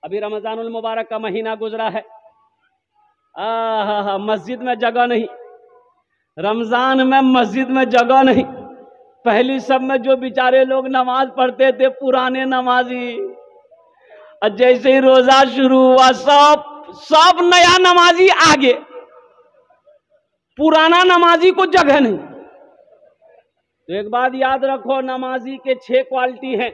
अभी रमजानुल मुबारक का महीना गुजरा है। मस्जिद में जगह नहीं, रमजान में मस्जिद में जगह नहीं। पहली सब में जो बेचारे लोग नमाज पढ़ते थे, पुराने नमाजी, और जैसे ही रोजा शुरू हुआ सब नया नमाजी आगे, पुराना नमाजी को जगह नहीं। तो एक बात याद रखो, नमाजी के 6 क्वालिटी हैं,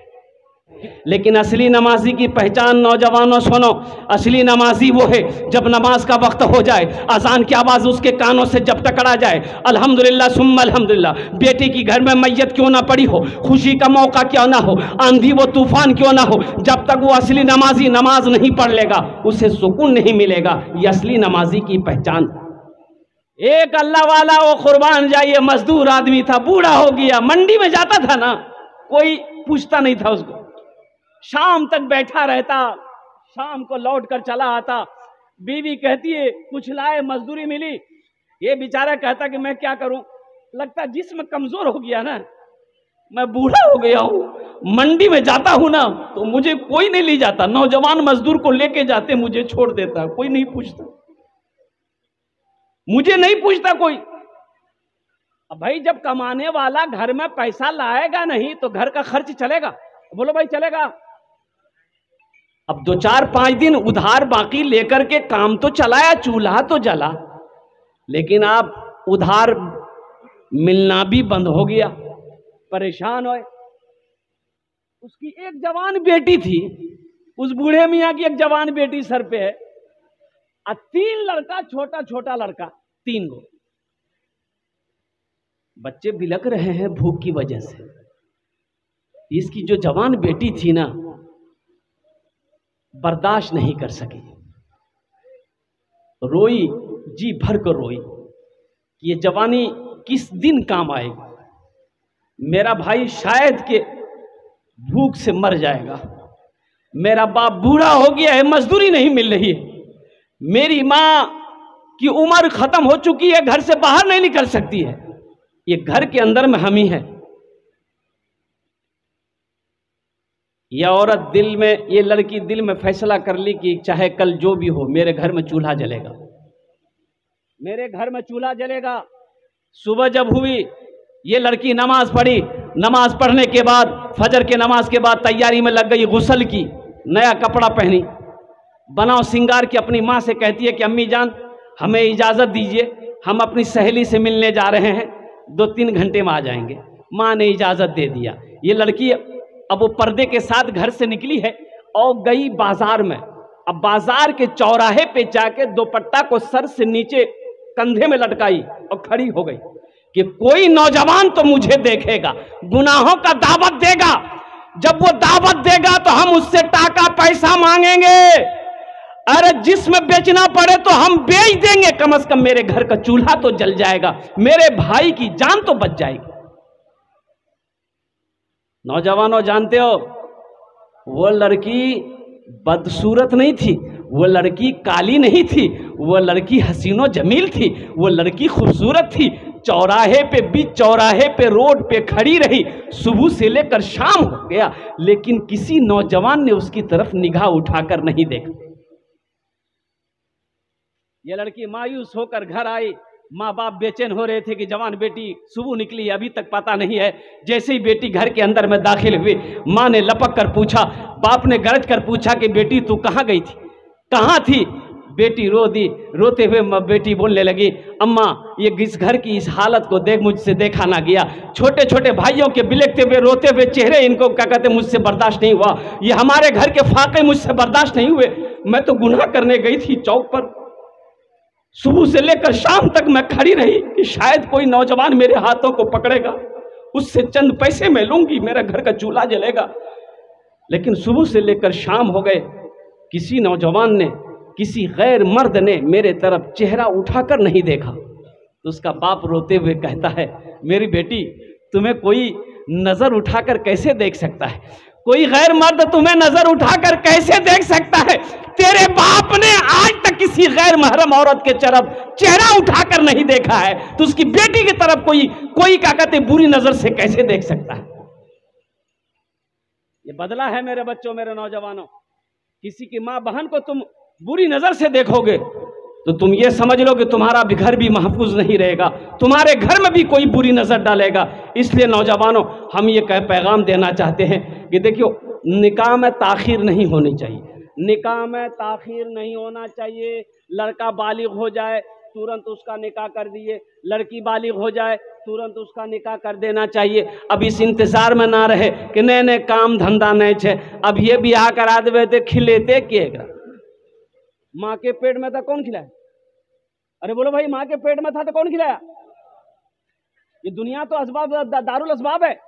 लेकिन असली नमाजी की पहचान, नौजवानों सुनो, असली नमाजी वो है जब नमाज का वक्त हो जाए, अजान की आवाज उसके कानों से जब टकरा जाए, अल्हम्दुलिल्लाह सुम्मा अल्हम्दुलिल्लाह, बेटी की घर में मैयत क्यों ना पड़ी हो, खुशी का मौका क्यों ना हो, आंधी वो तूफान क्यों ना हो, जब तक वो असली नमाजी नमाज नहीं पढ़ लेगा उसे सुकून नहीं मिलेगा। ये असली नमाजी की पहचान। एक अल्लाह वाला, वो कुर्बान जाइए, मजदूर आदमी था, बूढ़ा हो गया, मंडी में जाता था ना, कोई पूछता नहीं था उसको, शाम तक बैठा रहता, शाम को लौट कर चला आता। बीवी कहती है कुछ लाए, मजदूरी मिली, ये बेचारा कहता कि मैं क्या करूं, लगता जिस्म कमजोर हो गया ना, मैं बूढ़ा हो गया हूं, मंडी में जाता हूं ना तो मुझे कोई नहीं ले जाता, नौजवान मजदूर को लेके जाते, मुझे छोड़ देता, कोई नहीं पूछता, मुझे नहीं पूछता कोई। अब भाई जब कमाने वाला घर में पैसा लाएगा नहीं तो घर का खर्च चलेगा? बोलो भाई चलेगा? अब 2-4-5 दिन उधार बाकी लेकर के काम तो चलाया, चूल्हा तो जला, लेकिन आप उधार मिलना भी बंद हो गया, परेशान हो। उसकी एक जवान बेटी थी, उस बूढ़े मियाँ की एक जवान बेटी सर पे है, और 3 लड़का, छोटा छोटा लड़का, 3 गो बच्चे बिलक रहे हैं भूख की वजह से। इसकी जो जवान बेटी थी ना, बर्दाश्त नहीं कर सकी, रोई, जी भर कर रोई कि ये जवानी किस दिन काम आएगी, मेरा भाई शायद के भूख से मर जाएगा, मेरा बाप बूढ़ा हो गया है, मजदूरी नहीं मिल रही है, मेरी माँ की उम्र खत्म हो चुकी है, घर से बाहर नहीं निकल सकती है, ये घर के अंदर में हम ही है। यह औरत दिल में, ये लड़की दिल में फैसला कर ली कि चाहे कल जो भी हो मेरे घर में चूल्हा जलेगा, मेरे घर में चूल्हा जलेगा। सुबह जब हुई, ये लड़की नमाज पढ़ी, नमाज पढ़ने के बाद, फजर के नमाज के बाद तैयारी में लग गई, गुस्ल की, नया कपड़ा पहनी, बनाओ सिंगार की, अपनी माँ से कहती है कि अम्मी जान हमें इजाज़त दीजिए, हम अपनी सहेली से मिलने जा रहे हैं, 2-3 घंटे में आ जाएंगे। माँ ने इजाज़त दे दिया। ये लड़की अब वो पर्दे के साथ घर से निकली है और गई बाजार में। अब बाजार के चौराहे पे जाके दुपट्टा को सर से नीचे कंधे में लटकाई और खड़ी हो गई कि कोई नौजवान तो मुझे देखेगा, गुनाहों का दावत देगा, जब वो दावत देगा तो हम उससे टाका पैसा मांगेंगे, अरे जिसमें बेचना पड़े तो हम बेच देंगे, कम से कम मेरे घर का चूल्हा तो जल जाएगा, मेरे भाई की जान तो बच जाएगी। नौजवानों जानते हो, वो लड़की बदसूरत नहीं थी, वो लड़की काली नहीं थी, वो लड़की हसीनो जमील थी, वो लड़की खूबसूरत थी। चौराहे पे, बीच चौराहे पे, रोड पे खड़ी रही, सुबह से लेकर शाम हो गया, लेकिन किसी नौजवान ने उसकी तरफ निगाह उठाकर नहीं देखा। ये लड़की मायूस होकर घर आई, माँ बाप बेचैन हो रहे थे कि जवान बेटी सुबह निकली, अभी तक पता नहीं है। जैसे ही बेटी घर के अंदर में दाखिल हुई, माँ ने लपक कर पूछा, बाप ने गरज कर पूछा कि बेटी तू कहाँ गई थी, कहाँ थी? बेटी रो दी। रोते हुए बेटी बोलने लगी, अम्मा ये इस घर की इस हालत को देख मुझसे देखा ना गया, छोटे छोटे भाइयों के बिलखते हुए रोते हुए चेहरे, इनको क्या कहते, मुझसे बर्दाश्त नहीं हुआ, ये हमारे घर के फाके मुझसे बर्दाश्त नहीं हुए, मैं तो गुनाह करने गई थी चौक पर, सुबह से लेकर शाम तक मैं खड़ी रही कि शायद कोई नौजवान मेरे हाथों को पकड़ेगा, उससे चंद पैसे मैं लूंगी, मेरा घर का चूल्हा जलेगा। लेकिन सुबह से लेकर शाम हो गए, किसी नौजवान ने, किसी गैर मर्द ने मेरे तरफ चेहरा उठाकर नहीं देखा। तो उसका बाप रोते हुए कहता है, मेरी बेटी तुम्हें कोई नजर उठाकर कैसे देख सकता है, कोई गैर मर्द तुम्हें नजर उठाकर कैसे देख सकता है? तेरे बाप ने आज तक किसी गैर महरम औरत के तरफ चेहरा उठाकर नहीं देखा है, तो उसकी बेटी की तरफ कोई क्या कहते बुरी नजर से कैसे देख सकता है? ये बदला है मेरे बच्चों, मेरे नौजवानों। किसी की माँ बहन को तुम बुरी नजर से देखोगे तो तुम ये समझ लो कि तुम्हारा भी घर भी महफूज नहीं रहेगा, तुम्हारे घर में भी कोई बुरी नजर डालेगा। इसलिए नौजवानों, हम ये पैगाम देना चाहते हैं कि देखियो, निकाह में ताखीर नहीं होनी चाहिए, निकाह में ताखीर नहीं होना चाहिए। लड़का बालिग हो जाए तुरंत उसका निकाह कर दिए, लड़की बालिग हो जाए तुरंत उसका निकाह कर देना चाहिए। अब इस इंतजार में ना रहे कि नए नए काम धंधा नहीं छे, अब ये ब्याह करा देवे थे, खिलेते किएगा। माँ के पेट में था कौन खिलाया? अरे बोलो भाई, माँ के पेट में था तो कौन खिलाया? ये दुनिया तो असबाब, दारुल असबाब है।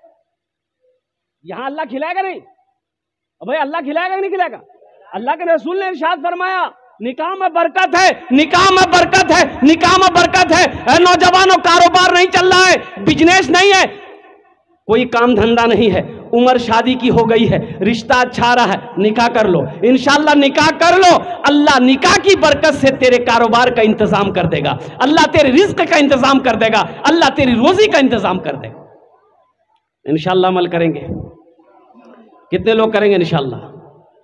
यहां अल्लाह खिलाएगा नहीं? भाई अल्लाह खिलाएगा कि नहीं खिलाएगा? अल्लाह के रसूल ने इरशाद फरमाया, निकाह में बरकत है, निकाह में बरकत है, निकाह में बरकत है। नौजवानों, कारोबार नहीं चल रहा है, बिजनेस नहीं है, कोई काम धंधा नहीं है, उम्र शादी की हो गई है, रिश्ता अच्छा रहा है, निकाह कर लो, इंशाल्लाह निकाह कर लो। अल्लाह निकाह की बरकत से तेरे कारोबार का इंतजाम कर देगा, अल्लाह तेरे रिज्क का इंतजाम कर देगा, अल्लाह तेरी रोजी का इंतजाम कर देगा। इंशाल्लाह अमल करेंगे। कितने लोग करेंगे इंशाल्लाह?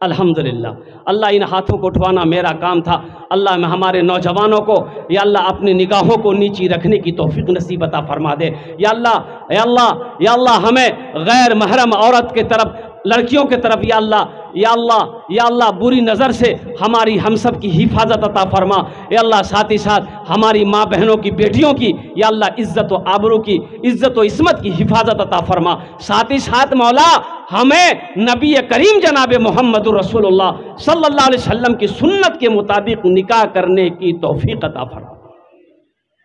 अल्हम्दुलिल्लाह। अल्लाह इन हाथों को उठवाना मेरा काम था। अल्लाह में हमारे नौजवानों को या अल्लाह अपनी निगाहों को नीची रखने की तौफीक नसीब अता फरमा दे। या अल्लाह, या अल्लाह, या अल्लाह, हमें गैर महरम औरत के तरफ, लड़कियों के तरफ या अल्लाह, या अल्लाह, या अल्लाह, बुरी नज़र से हमारी हम सब की हिफाजत अता फरमा। या अल्लाह, साथ ही साथ हमारी माँ बहनों की, बेटियों की या अल्लाह इज़्ज़त व आबरू की, इज़्ज़त व इस्मत की हिफाजत अता फरमा। साथ ही साथ मौला, हमें नबी करीम जनाब मोहम्मद रसूलुल्लाह सल्लल्लाहु अलैहि वसल्लम की सुन्नत के मुताबिक निकाह करने की तौफीक अता फरमा।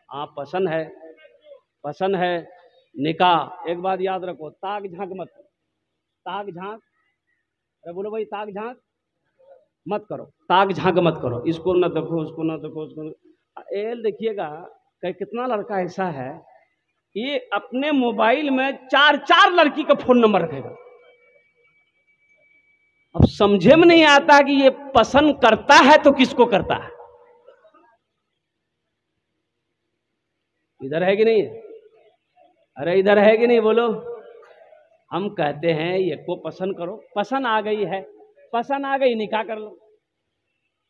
आप पसंद है निकाह। एक बात याद रखो, ताक झांक मत, ताक झांक, अरे बोलो भाई, ताक झांक मत करो, ताक झांक मत करो, इसको न देखो, उसको न देखो, उसको न। देखिएगा कितना लड़का ऐसा है, ये अपने मोबाइल में 4 लड़की का फोन नंबर रखेगा। अब समझे में नहीं आता कि ये पसंद करता है तो किसको करता है। इधर है कि नहीं? अरे इधर है कि नहीं? बोलो। हम कहते हैं ये को पसंद करो, पसंद आ गई है, पसंद आ गई, निकाह कर लो।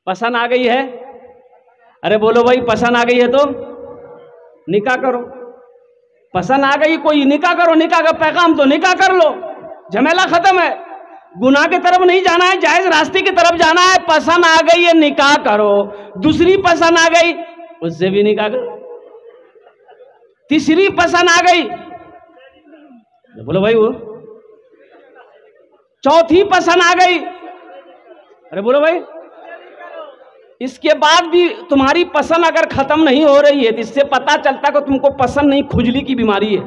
पसंद आ गई है, अरे बोलो भाई, पसंद आ गई है तो निकाह करो। पसंद आ गई कोई, निकाह करो, निकाह का पैगाम तो निकाह कर लो, झमेला खत्म है। गुनाह की तरफ नहीं जाना है, जायज रास्ते की तरफ जाना है। पसंद आ गई है, निकाह करो। दूसरी पसंद आ गई, उससे भी निकाह करो। तीसरी पसंद आ गई, बोलो भाई वो। चौथी पसंद आ गई, अरे बोलो भाई। इसके बाद भी तुम्हारी पसंद अगर खत्म नहीं हो रही है तो इससे पता चलता कि तुमको पसंद नहीं, खुजली की बीमारी है।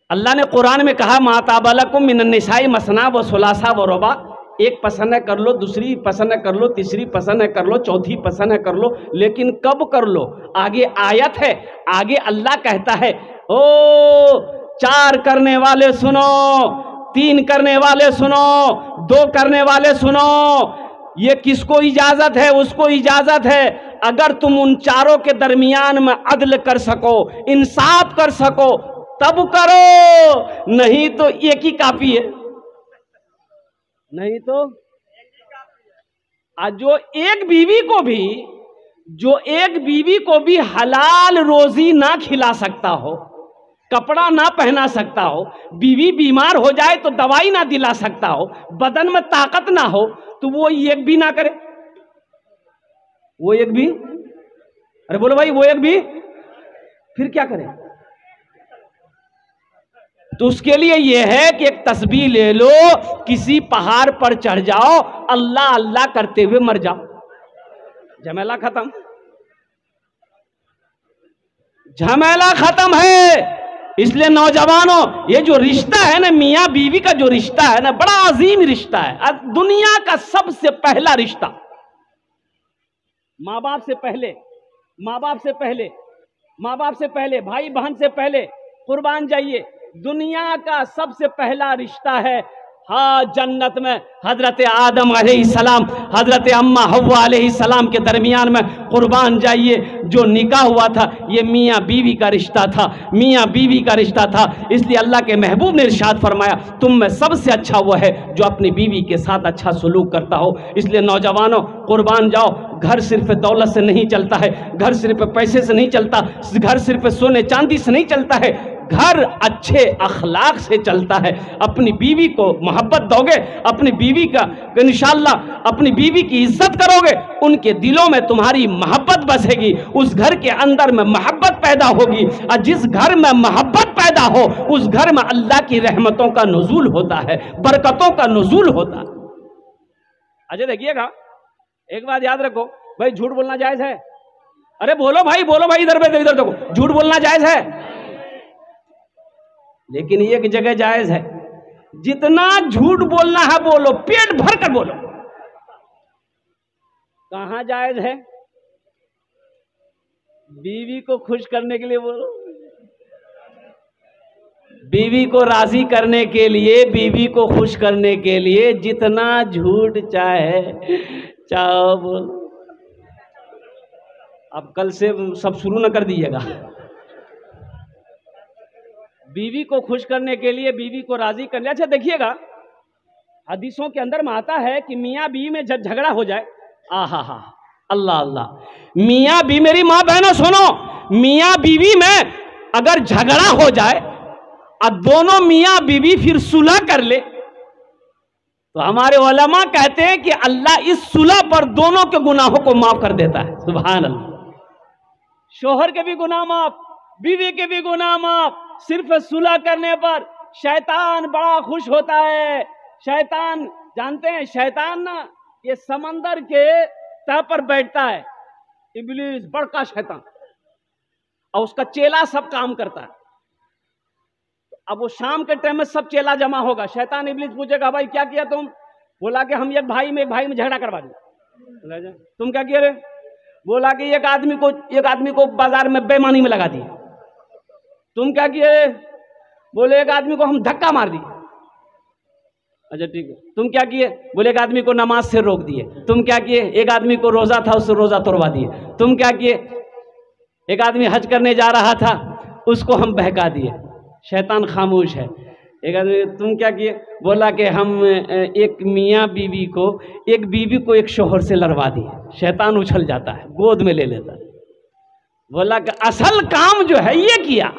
अल्लाह ने कुरान में कहा, माताबलकुम मिनन निसाई मसना व सुलासा व रुबा। एक पसंद है कर लो, दूसरी पसंद है कर लो, तीसरी पसंद है कर लो, चौथी पसंद है कर लो, लेकिन कब कर लो? आगे आयत है, आगे अल्लाह कहता है, ओ 4 करने वाले सुनो, 3 करने वाले सुनो, 2 करने वाले सुनो। ये किसको इजाजत है? उसको इजाजत है अगर तुम उन चारों के दरमियान में अदल कर सको, इंसाफ कर सको, तब करो, नहीं तो एक ही काफी है। नहीं तो जो एक बीवी को भी हलाल रोजी ना खिला सकता हो, कपड़ा ना पहना सकता हो, बीवी बीमार हो जाए तो दवाई ना दिला सकता हो, बदन में ताकत ना हो, तो वो एक भी ना करे। वो एक भी, अरे बोलो भाई, वो एक भी फिर क्या करे? तो उसके लिए यह है कि एक तस्बीह ले लो, किसी पहाड़ पर चढ़ जाओ, अल्लाह अल्लाह करते हुए मर जाओ, झमेला खत्म। झमेला खत्म है। इसलिए नौजवानों, ये जो रिश्ता है ना, मियाँ बीवी का जो रिश्ता है ना, बड़ा अजीम रिश्ता है। दुनिया का सबसे पहला रिश्ता, माँ बाप से पहले, माँ बाप से पहले, माँ बाप से पहले, भाई बहन से पहले, कुर्बान जाइए, दुनिया का सबसे पहला रिश्ता है। हाँ, जन्नत में हजरत आदम अलैहिस्सलाम, हजरत अम्मा हव्वा अलैहिस्सलाम के दरमियान में कुर्बान जाइए। जो निकाह हुआ था ये मियाँ बीवी का रिश्ता था, मियाँ बीवी का रिश्ता था। इसलिए अल्लाह के महबूब ने इरशाद फरमाया तुम में सबसे अच्छा वो है जो अपनी बीवी के साथ अच्छा सलूक करता हो। इसलिए नौजवानों कुर्बान जाओ, घर सिर्फ दौलत से नहीं चलता है, घर सिर्फ पैसे से नहीं चलता, घर सिर्फ सोने चांदी से नहीं चलता है, घर अच्छे अखलाक से चलता है। अपनी बीवी को मोहब्बत दोगे, अपनी बीवी का इंशाअल्लाह अपनी बीवी की इज्जत करोगे, उनके दिलों में तुम्हारी मोहब्बत बसेगी, उस घर के अंदर में मोहब्बत पैदा होगी। और जिस घर में मोहब्बत पैदा हो उस घर में अल्लाह की रहमतों का नुज़ूल होता है, बरकतों का नुज़ूल होता है। अच्छा देखिएगा, एक बात याद रखो भाई, झूठ बोलना जायज है? अरे बोलो भाई, बोलो भाई, इधर देखो, झूठ बोलना जायज है? लेकिन एक जगह जायज है, जितना झूठ बोलना है बोलो, पेट भर कर बोलो। कहां जायज है? बीवी को खुश करने के लिए बोलो, बीवी को राजी करने के लिए, बीवी को खुश करने के लिए जितना झूठ चाहो बोलो। अब कल से सब शुरू न कर दीजिएगा। बीवी को खुश करने के लिए, बीवी को राजी करने। अच्छा देखिएगा, हदीसों के अंदर में आता है कि मियाँ बीवी में जब झगड़ा हो जाए, आहा हा अल्लाह अल्लाह, मियाँ बीवी, मेरी माँ बहनों सुनो, मियाँ बीवी में अगर झगड़ा हो जाए और दोनों मियाँ बीवी फिर सुलह कर ले, तो हमारे उलमा कहते हैं कि अल्लाह इस सुलह पर दोनों के गुनाहों को माफ कर देता है। सुभान अल्लाह। शोहर के भी गुनाह माफ, बीवी के भी गुनाह माफ, सिर्फ सुलह करने पर। शैतान बड़ा खुश होता है। शैतान जानते हैं, शैतान ना ये समंदर के तह पर बैठता है, इब्लीस बड़का शैतान, और उसका चेला सब काम करता है। अब वो शाम के टाइम में सब चेला जमा होगा, शैतान इब्लीस पूछेगा भाई क्या किया तुम? बोला कि हम एक भाई में झगड़ा करवा दिया। तुम क्या किया रे? बोला कि एक आदमी को बाजार में बेईमानी में लगा दिया। तुम क्या किए? बोले एक आदमी को हम धक्का मार दिए। अच्छा ठीक है। तुम क्या किए? बोले एक आदमी को नमाज से रोक दिए। तुम क्या किए? एक आदमी को रोजा था, उससे रोजा तोड़वा दिए। तुम क्या किए? एक आदमी हज करने जा रहा था, उसको हम बहका दिए। शैतान खामोश है। एक आदमी, तुम क्या किए? बोला कि हम एक मियाँ बीवी को, एक बीवी को एक शोहर से लड़वा दिए। शैतान उछल जाता है, गोद में ले लेता है। बोला कि असल काम जो है ये किया,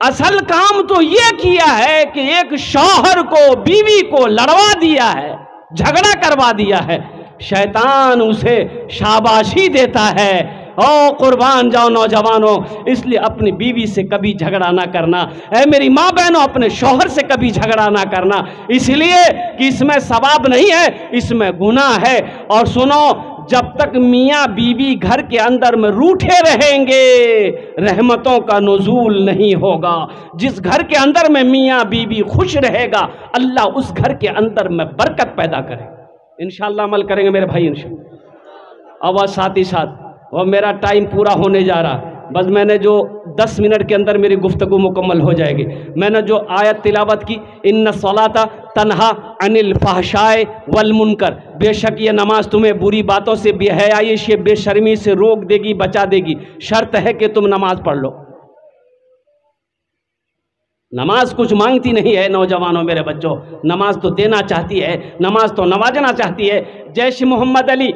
असल काम तो ये किया है कि एक शौहर को, बीवी को लड़वा दिया है, झगड़ा करवा दिया है। शैतान उसे शाबाशी देता है। ओ कुर्बान जाओ नौजवानों, इसलिए अपनी बीवी से कभी झगड़ा ना करना। ऐ मेरी माँ बहनों, अपने शौहर से कभी झगड़ा ना करना, इसलिए कि इसमें सवाब नहीं है, इसमें गुनाह है। और सुनो, जब तक मियाँ बीवी घर के अंदर में रूठे रहेंगे, रहमतों का नुज़ूल नहीं होगा। जिस घर के अंदर में मियाँ बीवी खुश रहेगा, अल्लाह उस घर के अंदर में बरकत पैदा करे। इंशाअल्लाह अमल करेंगे मेरे भाई इंशाअल्लाह। और साथ ही साथ वो मेरा टाइम पूरा होने जा रहा, बस मैंने जो 10 मिनट के अंदर मेरी गुफ्तगू मुकम्मल हो जाएगी। मैंने जो आयत तिलावत की, इन्ना सलाता तन्हा अनिल फहशाए वल मुनकर, बेशक ये नमाज तुम्हें बुरी बातों से, बेहयाई से, बेशर्मी से रोक देगी, बचा देगी। शर्त है कि तुम नमाज पढ़ लो। नमाज कुछ मांगती नहीं है नौजवानों, मेरे बच्चों, नमाज तो देना चाहती है, नमाज तो नवाजना चाहती है। जैश मोहम्मद अली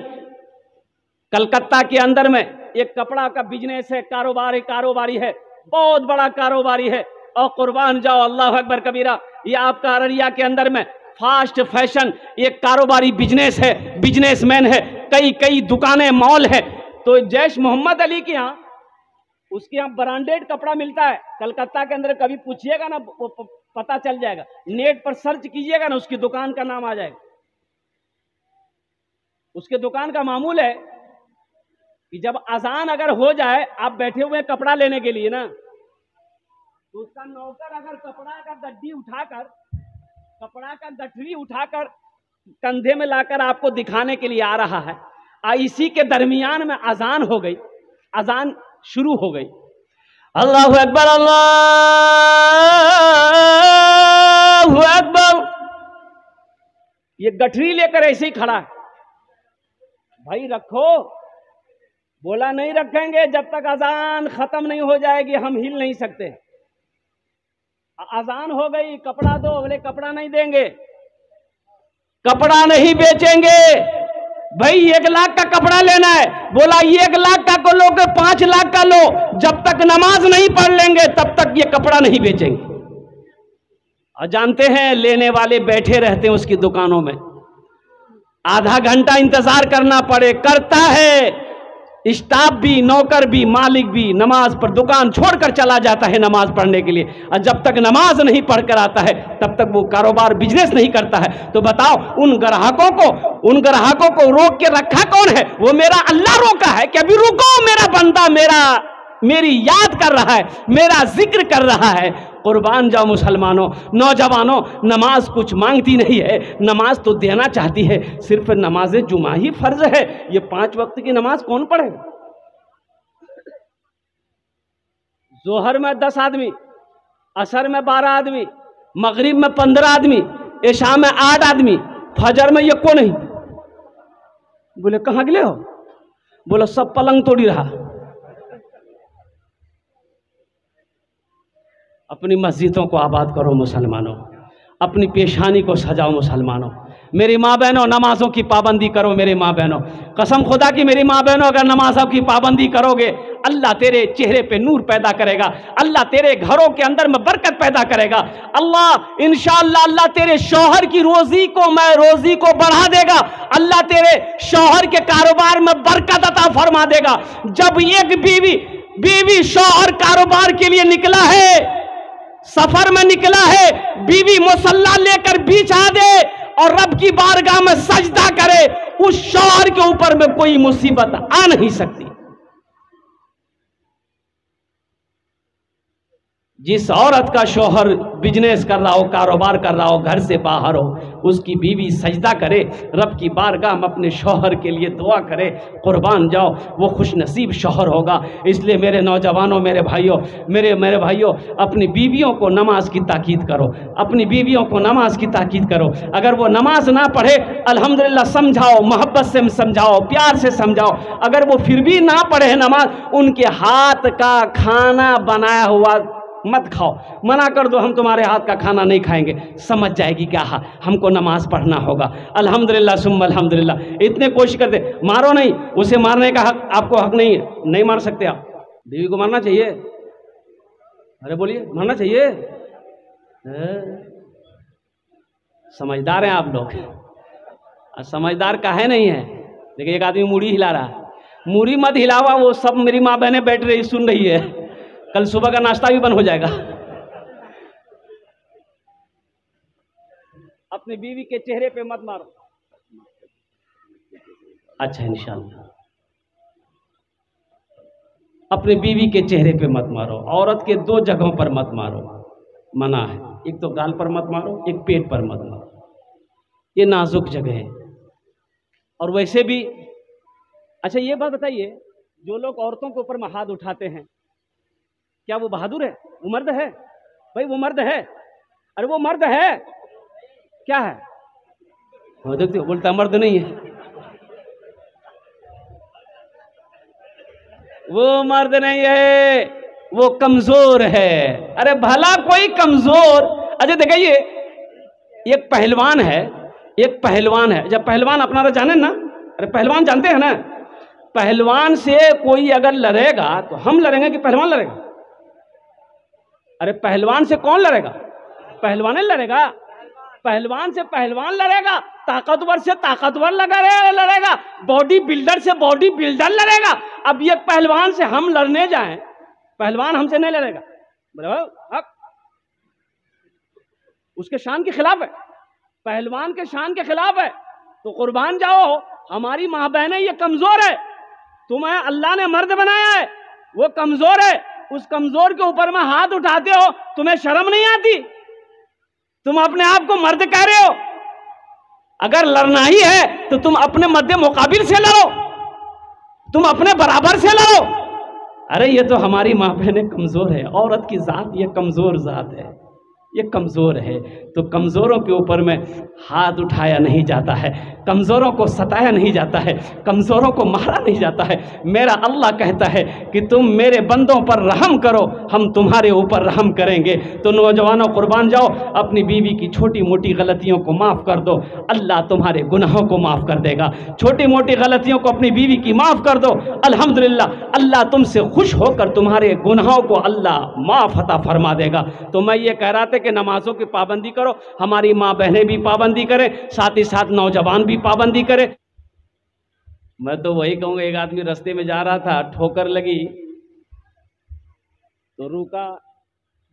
कलकत्ता के अंदर में एक कपड़ा का बिजनेस है, कारोबारी है, बहुत बड़ा कारोबारी है। और कुर्बान जाओ, अल्लाह अकबर कबीरा, ये आपका अररिया के अंदर में फास्ट फैशन एक कारोबारी बिजनेस है, बिजनेसमैन है, कई दुकानें, मॉल है। तो जैश मोहम्मद अली के यहाँ, उसके यहाँ ब्रांडेड कपड़ा मिलता है कलकत्ता के अंदर। कभी पूछिएगा ना, पता चल जाएगा, नेट पर सर्च कीजिएगा ना, उसकी दुकान का नाम आ जाएगा। उसके दुकान का मामूल है कि जब अजान अगर हो जाए, आप बैठे हुए कपड़ा लेने के लिए ना, तो उसका नौकर अगर कपड़ा का गठरी उठाकर कंधे में लाकर आपको दिखाने के लिए आ रहा है, इसी के दरमियान में अजान हो गई, अजान शुरू हो गई, अल्लाहु अकबर अल्लाहु अकबर, ये गठरी लेकर ऐसे ही खड़ा है। भाई रखो, बोला नहीं रखेंगे जब तक अजान खत्म नहीं हो जाएगी, हम हिल नहीं सकते। अजान हो गई, कपड़ा दो, बोले कपड़ा नहीं देंगे, कपड़ा नहीं बेचेंगे। भाई 1 लाख का कपड़ा लेना है, बोला 1 लाख का को लो, 5 लाख का लो, जब तक नमाज नहीं पढ़ लेंगे तब तक ये कपड़ा नहीं बेचेंगे। और जानते हैं लेने वाले बैठे रहते हैं उसकी दुकानों में, आधा घंटा इंतजार करना पड़े, करता है स्टाफ भी, नौकर भी, मालिक भी, नमाज पर दुकान छोड़कर चला जाता है नमाज पढ़ने के लिए, और जब तक नमाज नहीं पढ़कर आता है तब तक वो कारोबार बिजनेस नहीं करता है। तो बताओ उन ग्राहकों को रोक के रखा कौन है? वो मेरा अल्लाह रोका है कि अभी रुको, मेरा बंदा मेरी याद कर रहा है, मेरा जिक्र कर रहा है। कुर्बान जाओ मुसलमानों, नौजवानों, नमाज कुछ मांगती नहीं है, नमाज तो देना चाहती है। सिर्फ नमाज जुमा ही फर्ज है। ये 5 वक्त की नमाज कौन पढ़ेगा? जोहर में 10 आदमी, असर में 12 आदमी, मगरिब में 15 आदमी, इशा में 8 आदमी, फजर में ये को नहीं। बोले कहाँ गए हो? बोले सब पलंग तोड़ी रहा। अपनी मस्जिदों को आबाद करो मुसलमानों, अपनी पेशानी को सजाओ मुसलमानों। मेरी माँ बहनों, नमाजों की पाबंदी करो। मेरी माँ बहनों, कसम खुदा की मेरी माँ बहनों, अगर नमाजों की पाबंदी करोगे अल्लाह तेरे चेहरे पे नूर पैदा करेगा, अल्लाह तेरे घरों के अंदर में बरकत पैदा करेगा। अल्लाह इंशाअल्लाह अल्लाह तेरे शौहर की रोजी को बढ़ा देगा, अल्लाह तेरे शौहर के कारोबार में बरकत अता फरमा देगा। जब एक बीवी शौहर कारोबार के लिए निकला है, सफर में निकला है, बीवी मुसल्ला लेकर बिछा दे और रब की बारगाह में सजदा करे, उस शौहर के ऊपर में कोई मुसीबत आ नहीं सकती। जिस औरत का शौहर बिजनेस कर रहा हो, कारोबार कर रहा हो, घर से बाहर हो, उसकी बीवी सजदा करे, रब की बारगाह में अपने शौहर के लिए दुआ करे। कुर्बान जाओ, वो खुश नसीब शौहर होगा। इसलिए मेरे नौजवानों, मेरे भाइयों, अपनी बीवियों को नमाज की ताकीद करो, अपनी बीवियों को नमाज की ताकीद करो। अगर वो नमाज ना पढ़े, अल्हम्दुलिल्लाह समझाओ, मोहब्बत से समझाओ, प्यार से समझाओ। अगर वो फिर भी ना पढ़े नमाज, उनके हाथ का खाना बनाया हुआ मत खाओ, मना कर दो, हम तुम्हारे हाथ का खाना नहीं खाएंगे। समझ जाएगी क्या हमको नमाज पढ़ना होगा। अल्हम्दुलिल्लाह सुम्मा अल्हम्दुलिल्लाह। इतने कोशिश करते, मारो नहीं, उसे मारने का हक आपको हक नहीं है, नहीं मार सकते आप। बीवी को मारना चाहिए? अरे बोलिए, मारना चाहिए? समझदार हैं आप लोग। समझदार काहे नहीं है? देखिए एक आदमी मूड़ी हिला रहा, मूड़ी मत हिलावा, वो सब मेरी माँ बहनें बैठ रही सुन रही है, कल सुबह का नाश्ता भी बंद हो जाएगा। अपनी बीवी के चेहरे पे मत मारो। अच्छा इंशाअल्लाह, अपनी बीवी के चेहरे पे मत मारो। औरत के 2 जगहों पर मत मारो, मना है। एक तो गाल पर मत मारो, एक पेट पर मत मारो, ये नाजुक जगह है। और वैसे भी अच्छा ये बात बताइए, जो लोग औरतों के ऊपर में हाथ उठाते हैं, क्या वो बहादुर है? वो मर्द है? भाई वो मर्द है? अरे वो मर्द है क्या है? वो देखते हो, बोलता मर्द नहीं है, वो मर्द नहीं है, वो कमजोर है। अरे भला कोई कमजोर? अच्छा देखिए, एक पहलवान है, जब पहलवान अपना जाने ना, अरे पहलवान जानते हैं ना, पहलवान से कोई अगर लड़ेगा तो हम लड़ेंगे कि पहलवान लड़ेगा? अरे पहलवान से कौन लड़ेगा? पहलवान ही लड़ेगा। पहलवान से पहलवान लड़ेगा, ताकतवर से ताकतवर लड़ेगा, बॉडी बिल्डर से बॉडी बिल्डर लड़ेगा। अब ये पहलवान से हम लड़ने जाएं, पहलवान हमसे नहीं लड़ेगा, बोले उसके शान के खिलाफ है, पहलवान के शान के खिलाफ है। तो कुर्बान जाओ, हमारी माँ बहनें ये कमजोर है, तुम्हें अल्लाह ने मर्द बनाया है, वो कमजोर है, उस कमजोर के ऊपर में हाथ उठाते हो, तुम्हें शर्म नहीं आती? तुम अपने आप को मर्द कह रहे हो। अगर लड़ना ही है तो तुम अपने मध्य मुकाबिल से लड़ो, तुम अपने बराबर से लड़ो। अरे ये तो हमारी माँ बहनें कमजोर है, औरत की जात ये कमजोर जात है। ये कमज़ोर है। तो कमज़ोरों के ऊपर में हाथ उठाया नहीं जाता है, कमज़ोरों को सताया नहीं जाता है, कमज़ोरों को मारा नहीं जाता है। मेरा अल्लाह कहता है कि तुम मेरे बंदों पर रहम करो, हम तुम्हारे ऊपर रहम करेंगे। तो नौजवानों कुर्बान जाओ, अपनी बीवी की छोटी मोटी गलतियों को माफ़ कर दो, अल्लाह तुम्हारे गुनाहों को माफ़ कर देगा। छोटी मोटी गलतियों को अपनी बीवी की माफ़ कर दो, अल्हम्दुलिल्लाह अल्लाह तुमसे खुश होकर तुम्हारे गुनाहों को अल्लाह माफ़ अता फरमा देगा। तो मैं ये कह रहा था कि नमाज़ों की पाबंदी करो, हमारी माँ बहनें भी पाबंदी करें, साथ ही साथ नौजवान भी पाबंदी करें। मैं तो वही कहूँगा, एक आदमी रास्ते में जा रहा था, ठोकर लगी तो रुका,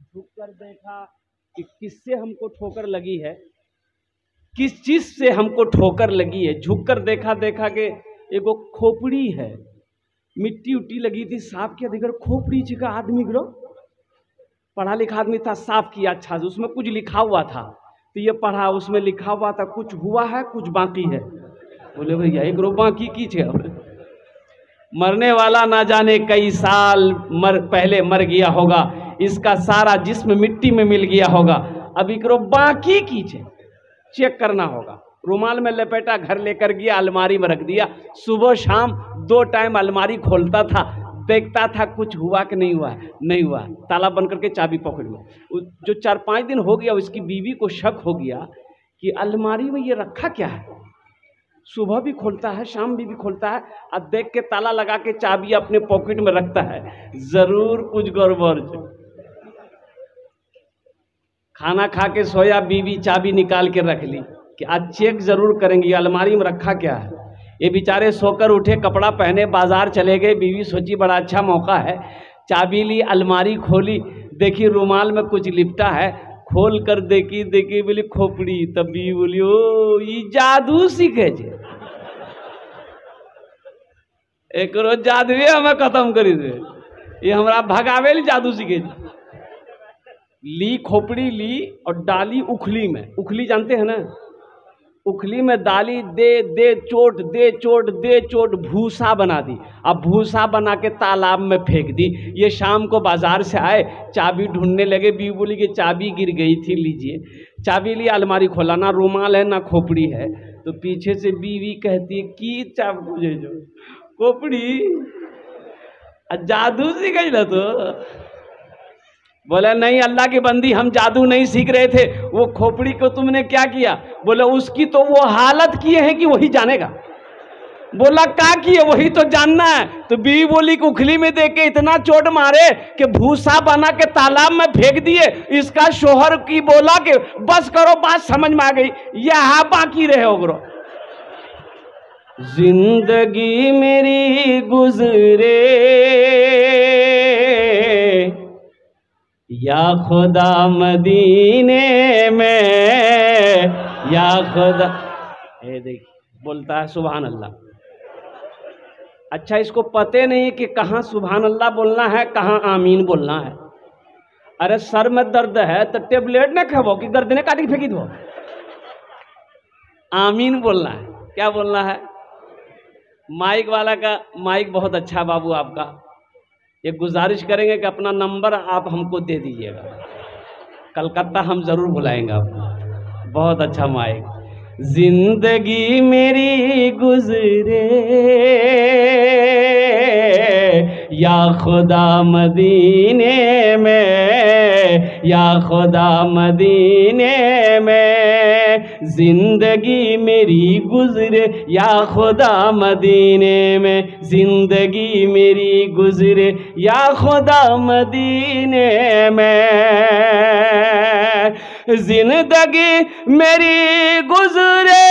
झुक कर देखा कि किससे हमको ठोकर लगी है, किस चीज़ से हमको ठोकर लगी है। झुक कर देखा कि एगो खोपड़ी है, मिट्टी उट्टी लगी थी, साफ किया, देखकर खोपड़ी का आदमी गिरो, पढ़ा लिखा आदमी था, साफ किया अच्छा से, उसमें कुछ लिखा हुआ था। तो ये पढ़ा, उसमें लिखा हुआ था कुछ हुआ है कुछ बाकी है। बोले भैया एक रो बाकी की छे, मरने वाला ना जाने कई साल पहले मर गया होगा, इसका सारा जिस्म मिट्टी में मिल गया होगा, अब एक रो बाकी की छे, चेक करना होगा। रुमाल में लपेटा, घर लेकर गया, अलमारी में रख दिया। सुबह शाम 2 टाइम अलमारी खोलता था, देखता था कुछ हुआ कि नहीं हुआ, नहीं हुआ, ताला बंद करके चाबी पकड़ लो। जो 4-5 दिन हो गया, उसकी बीवी को शक हो गया कि अलमारी में ये रखा क्या है। सुबह भी खोलता है, शाम भी खोलता है, अब देख के ताला लगा के चाबी अपने पॉकेट में रखता है, जरूर कुछ गड़बड़। खाना खा के सोया, बीवी चाबी निकाल के रख ली कि आज चेक जरूर करेंगे अलमारी में रखा क्या है। ये बेचारे सोकर उठे, कपड़ा पहने, बाजार चले गए। बीवी सोची बड़ा अच्छा मौका है, चाबी ली, अलमारी खोली, देखी रुमाल में कुछ लिपटा है, खोल कर देखी बोली खोपड़ी। तब बीवी बोली ओ ये जादू सीखे छे, एक रोज जादुए हमें खत्म करी दे, ये हमरा भगावे ली जादू सीखे छे। ली खोपड़ी ली और डाली उखली में, उखली जानते हैं ना, उखली में डाली, दे चोट भूसा बना दी। अब भूसा बना के तालाब में फेंक दी। ये शाम को बाजार से आए, चाबी ढूंढने लगे, बीवी बोली कि चाबी गिर गई थी, लीजिए। चाबी लिया, अलमारी खोला, ना रुमाल है ना खोपड़ी है। तो पीछे से बीवी कहती है की चाबी जो खोपड़ी जादू सीख गई ना। तो बोले नहीं अल्लाह की बंदी, हम जादू नहीं सीख रहे थे, वो खोपड़ी को तुमने क्या किया। बोले उसकी तो वो हालत किए हैं कि वही जानेगा। बोला क्या किए, वही तो जानना है। तो बीवी बोली कि उखली में देके इतना चोट मारे कि भूसा बना के तालाब में फेंक दिए। इसका शोहर की बोला कि बस करो, बात समझ में आ गई, यहाँ बाकी रहे ओगरो। जिंदगी मेरी गुजरे या खुदा मदीने में, या खुदा। देखिए बोलता है सुभान अल्लाह। अच्छा इसको पते नहीं कि कहाँ सुभान अल्लाह बोलना है, कहाँ आमीन बोलना है। अरे सर में दर्द है तो टेबलेट न खाओ कि गर्दने काटी फेंकी दो। आमीन बोलना है। क्या बोलना है? माइक वाला का माइक बहुत अच्छा बाबू आपका, ये गुजारिश करेंगे कि अपना नंबर आप हमको दे दीजिएगा, कलकत्ता हम ज़रूर बुलाएंगे आपको। बहुत अच्छा माइक। जिंदगी मेरी गुजरे या खुदा मदीने में, या खुदा मदीने में, जिंदगी मेरी गुजरे या खुदा मदीने में, जिंदगी मेरी गुजरे या खुदा मदीने में, जिंदगी मेरी गुजरे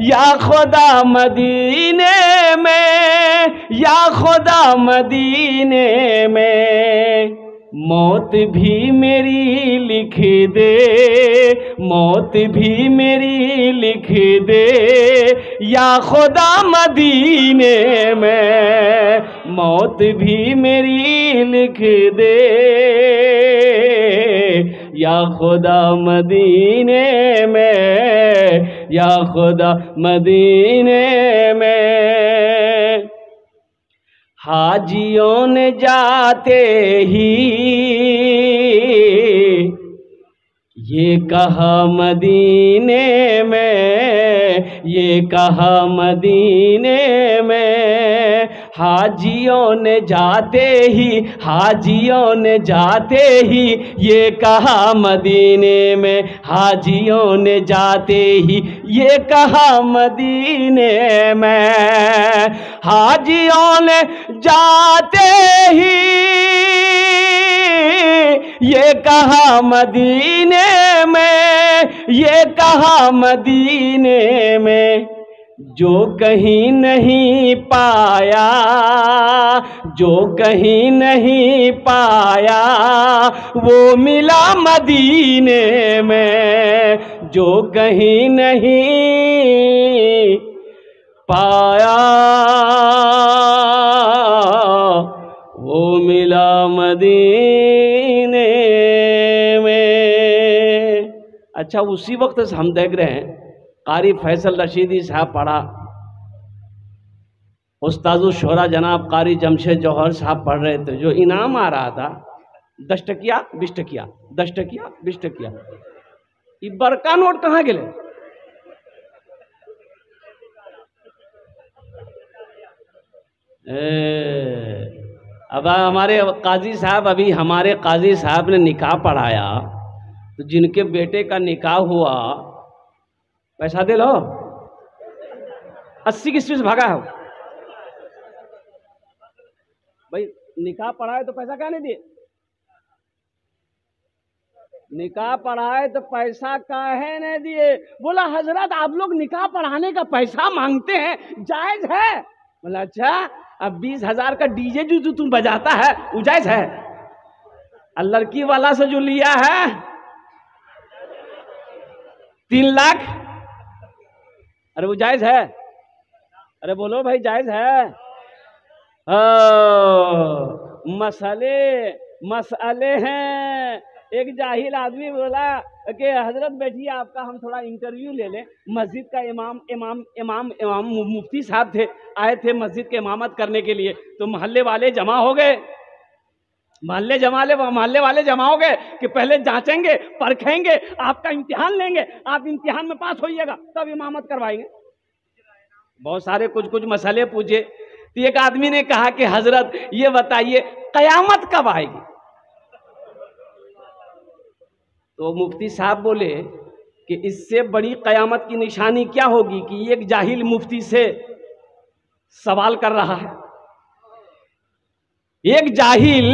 या खुदा मदीने में, या खुदा मदीने में, मौत भी मेरी लिख दे, मौत भी मेरी लिख दे या खुदा मदीने में, मौत भी मेरी लिख दे या खुदा मदीने में, या खुदा मदीने में। हाजियों ने जाते ही ये कहा मदीने में, ये कहा मदीने में, हाजियों ने जाते ही, हाजियों ने जाते ही ये कहा मदीने में, हाजियों ने जाते ही ये कहा मदीने में, हाजियों ने जाते ही ये कहा मदीने में, ये कहा मदीने में, जो कहीं नहीं पाया, जो कहीं नहीं पाया वो मिला मदीने में, जो कहीं नहीं पाया वो मिला मदीने में। अच्छा, उसी वक्त से हम देख रहे हैं कारी फैसल रशीदी साहब पढ़ा, उस्तादुल शोरा जनाब कारी जमशेद जौहर साहब पढ़ रहे थे, जो इनाम आ रहा था 10 टकिया 20 टकिया, 10 टकिया 20 टकिया, ये बड़का नोट कहाँ गए? अब हमारे काजी साहब, अभी हमारे काजी साहब ने निकाह पढ़ाया, तो जिनके बेटे का निकाह हुआ पैसा दे लो, 80 की स्पीड भागा है भाई, निकाह पढ़ाए तो पैसा क्या नहीं दिए? निकाह पढ़ाए तो पैसा काहे नहीं दिए? बोला हजरत आप लोग निकाह पढ़ाने का पैसा मांगते हैं, जायज है? बोला अच्छा, अब 20,000 का डीजे जो तुम बजाता है वो जायज है? और लड़की वाला से जो लिया है 3 लाख, अरे वो जायज है? अरे बोलो भाई, जायज है? मसले हैं। एक जाहिल आदमी बोला कि हजरत बैठिए, आपका हम थोड़ा इंटरव्यू ले लें। मस्जिद का इमाम मुफ्ती साहब थे, आए थे मस्जिद के इमामत करने के लिए, तो मोहल्ले वाले जमा हो गए, मोहल्ले वाले जमा हो गए कि पहले जांचेंगे, परखेंगे, आपका इम्तिहान लेंगे, आप इम्तिहान में पास होइएगा तब इमामत करवाएंगे। बहुत सारे कुछ मसले पूछे, तो एक आदमी ने कहा कि हजरत ये बताइए कयामत कब आएगी? तो मुफ्ती साहब बोले कि इससे बड़ी कयामत की निशानी क्या होगी कि एक जाहिल मुफ्ती से सवाल कर रहा है, एक जाहिल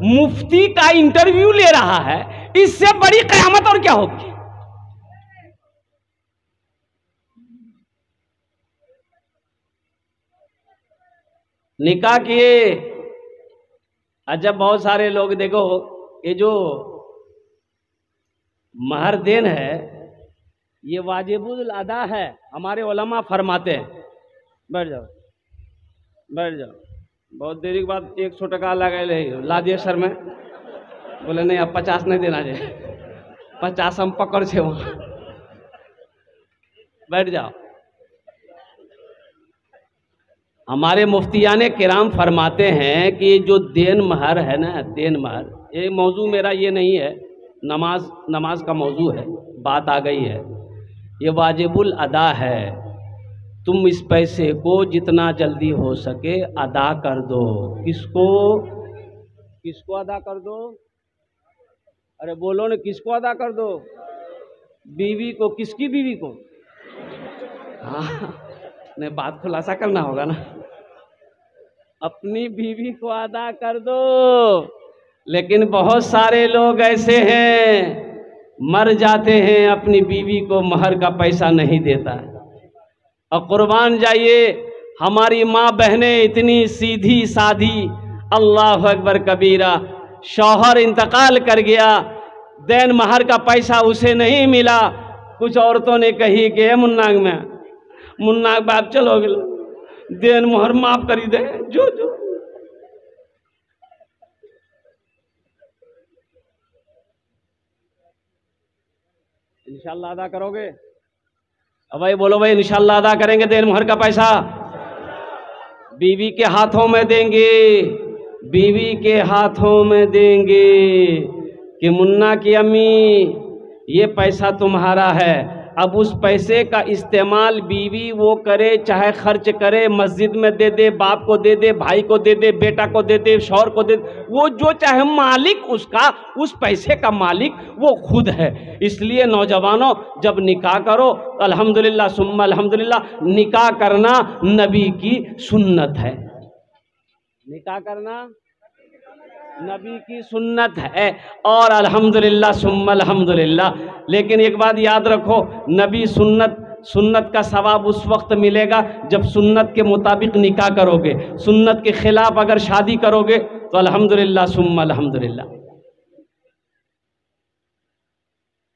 मुफ्ती का इंटरव्यू ले रहा है, इससे बड़ी कयामत और क्या होगी? निकाह किए, अच्छा बहुत सारे लोग देखो, ये जो महर देन है ये वाजिबुल अदा है, हमारे उलमा फरमाते हैं। बैठ जाओ बैठ जाओ, बहुत देरी के बाद 100 टका लगा ला दिए सर में, बोले नहीं अब 50 नहीं देना चाहिए, 50 हम पकड़ से वहां। बैठ जाओ। हमारे मुफ्तियाने किराम फरमाते हैं कि जो देन महर है ना, देन महर, ये मौजू मेरा ये नहीं है, नमाज का मौजू है, बात आ गई है, ये वाजिबुल अदा है, तुम इस पैसे को जितना जल्दी हो सके अदा कर दो। किसको अदा कर दो? अरे बोलो ना, किसको अदा कर दो? बीवी को। किसकी बीवी को? हाँ नहीं, बात खुलासा करना होगा ना, अपनी बीवी को अदा कर दो। लेकिन बहुत सारे लोग ऐसे हैं मर जाते हैं, अपनी बीवी को महर का पैसा नहीं देता है। और कुर्बान जाइए, हमारी माँ बहनें इतनी सीधी साधी, अल्लाह अकबर कबीरा, शौहर इंतकाल कर गया, देन महर का पैसा उसे नहीं मिला। कुछ औरतों ने कही कि मुन्नाग बाप चलो देन मोहर माफ करी दे, जो इंशाल्लाह अदा करोगे? अब भाई बोलो भाई, इंशाल्लाह अदा करेंगे देन मोहर का पैसा? बीवी के हाथों में देंगे, बीवी के हाथों में देंगे कि मुन्ना की अम्मी ये पैसा तुम्हारा है, अब उस पैसे का इस्तेमाल बीवी वो करे, चाहे खर्च करे, मस्जिद में दे दे, बाप को दे दे, भाई को दे दे, बेटा को दे दे, शौहर को दे दे, वो जो चाहे, मालिक उसका, उस पैसे का मालिक वो खुद है। इसलिए नौजवानों, जब निकाह करो, अल्हम्दुलिल्लाह सुम्मा अल्हम्दुलिल्लाह, निकाह करना नबी की सुन्नत है। निकाह करना नबी की सुन्नत है और अल्हम्दुलिल्लाह सुम्मा अल्हम्दुलिल्लाह। लेकिन एक बात याद रखो, नबी सुन्नत का सवाब उस वक्त मिलेगा जब सुन्नत के मुताबिक निकाह करोगे। सुन्नत के खिलाफ अगर शादी करोगे तो अल्हम्दुलिल्लाह सुम्मा अल्हम्दुलिल्लाह।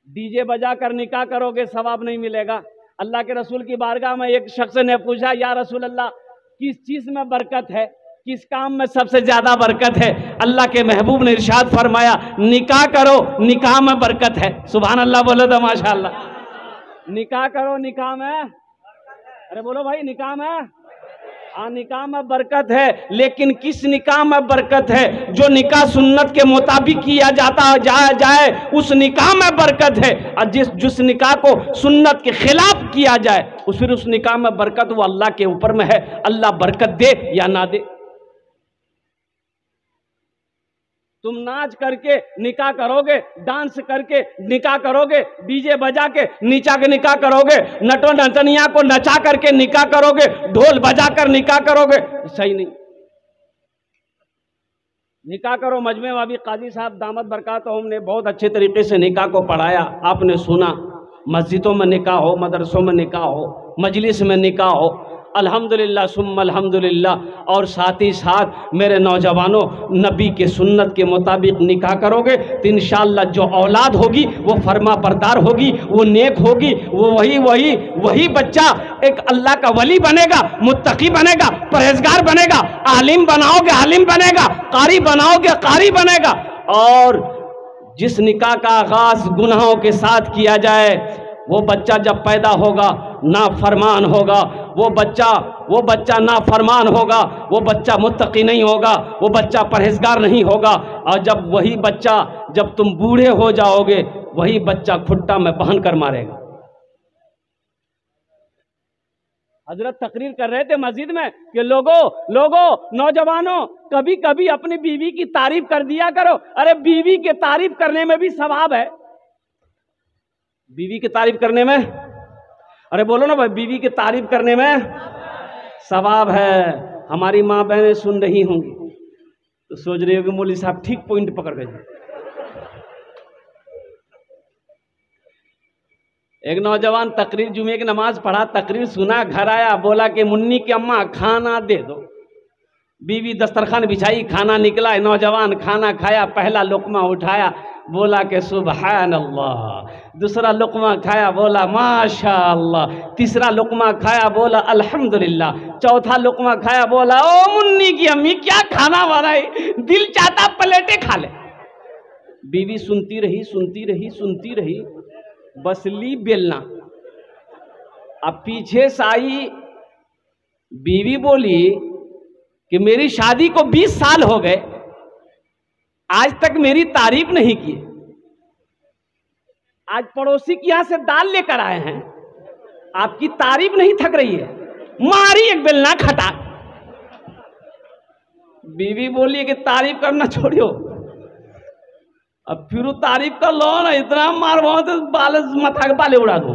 डीजे बजा कर निकाह करोगे, सवाब नहीं मिलेगा। अल्लाह के रसूल की बारगाह में एक शख्स ने पूछा, या रसूल अल्लाह, किस चीज में बरकत है, किस काम में सबसे ज्यादा बरकत है? अल्लाह के महबूब ने इरशाद फरमाया, निकाह करो, निकाह में बरकत है। सुभान अल्लाह बोलो तो माशाअल्लाह। निकाह करो, निकाह में, अरे बोलो भाई, निकाह में, हाँ निकाह में बरकत है। लेकिन किस निकाह में बरकत है? जो निकाह सुन्नत के मुताबिक किया जाए उस निकाह में बरकत है। और जिस निकाह को सुन्नत के खिलाफ किया जाए फिर उस निकाह में बरकत वो अल्लाह के ऊपर में है, अल्लाह बरकत दे या ना दे। तुम नाच करके निकाह करोगे, डांस करके निकाह करोगे, डीजे बजा के निकाह करोगे, नटो नचनिया को नचा करके निकाह करोगे, ढोल बजा कर निकाह करोगे, सही नहीं। निकाह करो। मजमे में अभी काजी साहब दामद बरकातहुम ने बहुत अच्छे तरीके से निकाह को पढ़ाया, आपने सुना। मस्जिदों में निकाह हो, मदरसों में निकाह हो, मजलिस में निकाह हो, अल्हम्दुलिल्लाह सुम्मा अल्हम्दुलिल्लाह। और साथ ही साथ मेरे नौजवानों, नबी के सुन्नत के मुताबिक निकाह करोगे तो इंशाअल्लाह जो औलाद होगी वो फरमा बरदार होगी, वो नेक होगी, वो वही बच्चा एक अल्लाह का वली बनेगा, मुत्तकी बनेगा, परहेजगार बनेगा। आलिम बनाओगे आलिम बनेगा, कारी बनाओगे कारी बनेगा। और जिस निकाह का आगाज गुनाहों के साथ किया जाए, वो बच्चा जब पैदा होगा नाफरमान होगा, वो बच्चा नाफरमान होगा, वो बच्चा मुत्तकी नहीं होगा, वो बच्चा परहेजगार नहीं होगा। और जब वही बच्चा, जब तुम बूढ़े हो जाओगे, वही बच्चा खुट्टा में बहन कर मारेगा। हजरत तकरीर कर रहे थे मस्जिद में कि लोगों नौजवानों, कभी कभी अपनी बीवी की तारीफ कर दिया करो। अरे बीवी की तारीफ करने में भी सवाब है। बीवी की तारीफ करने में, अरे बोलो ना भाई, बीवी की तारीफ करने में सवाब है। हमारी माँ बहनें सुन रही होंगी तो सोच रही होगी मौलवी साहब ठीक पॉइंट पकड़ गए। एक नौजवान तकरीर, जुमे की नमाज पढ़ा, तकरीर सुना, घर आया, बोला कि मुन्नी की अम्मा खाना दे दो। बीवी दस्तरखान बिछाई, खाना निकला, नौजवान खाना खाया, पहला लुकमा उठाया, बोला कि सुभान अल्लाह। दूसरा लुकमा खाया, बोला माशा अल्लाह। तीसरा लुकमा खाया, बोला अल्हम्दुलिल्लाह। चौथा लुकमा खाया, बोला ओ मुन्नी की अम्मी क्या खाना बनाई, दिल चाहता प्लेटें खा ले। बीवी सुनती रही, बस ली बेलना। अब पीछे से आई बीवी, बोली कि मेरी शादी को 20 साल हो गए, आज तक मेरी तारीफ नहीं की। आज पड़ोसी के यहां से दाल लेकर आए हैं, आपकी तारीफ नहीं थक रही है, मारी एक बेलना खटा। बीवी बोली कि तारीफ करना छोड़ियो, अब फिर तारीफ कर लो ना, इतना मारवा तो बाल माथा के बाले उड़ा दो।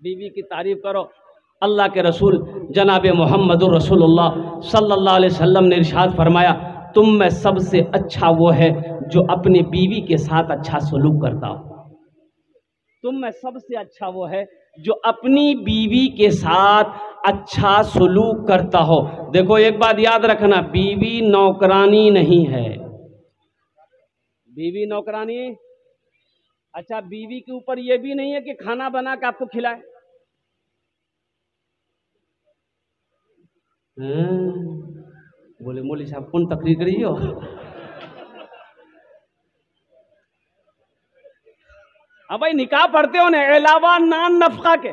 बीवी की तारीफ करो। अल्लाह के रसूल जनाब मोहम्मदुर रसूलुल्लाह सल्लल्लाहु अलैहि वसल्लम ने इरशाद फरमाया, तुम में सबसे अच्छा वो है जो अपनी बीवी के साथ अच्छा सलूक करता हो। तुम में सबसे अच्छा वो है जो अपनी बीवी के साथ अच्छा सलूक करता हो। देखो एक बात याद रखना, बीवी नौकरानी नहीं है। बीवी नौकरानी, अच्छा बीवी के ऊपर ये भी नहीं है कि खाना बना के आपको खिलाए। बोले मौलवी साहब कौन तकरीर करी हो। अब भाई निकाह पढ़ते हो ना, अलावा नान नफका के,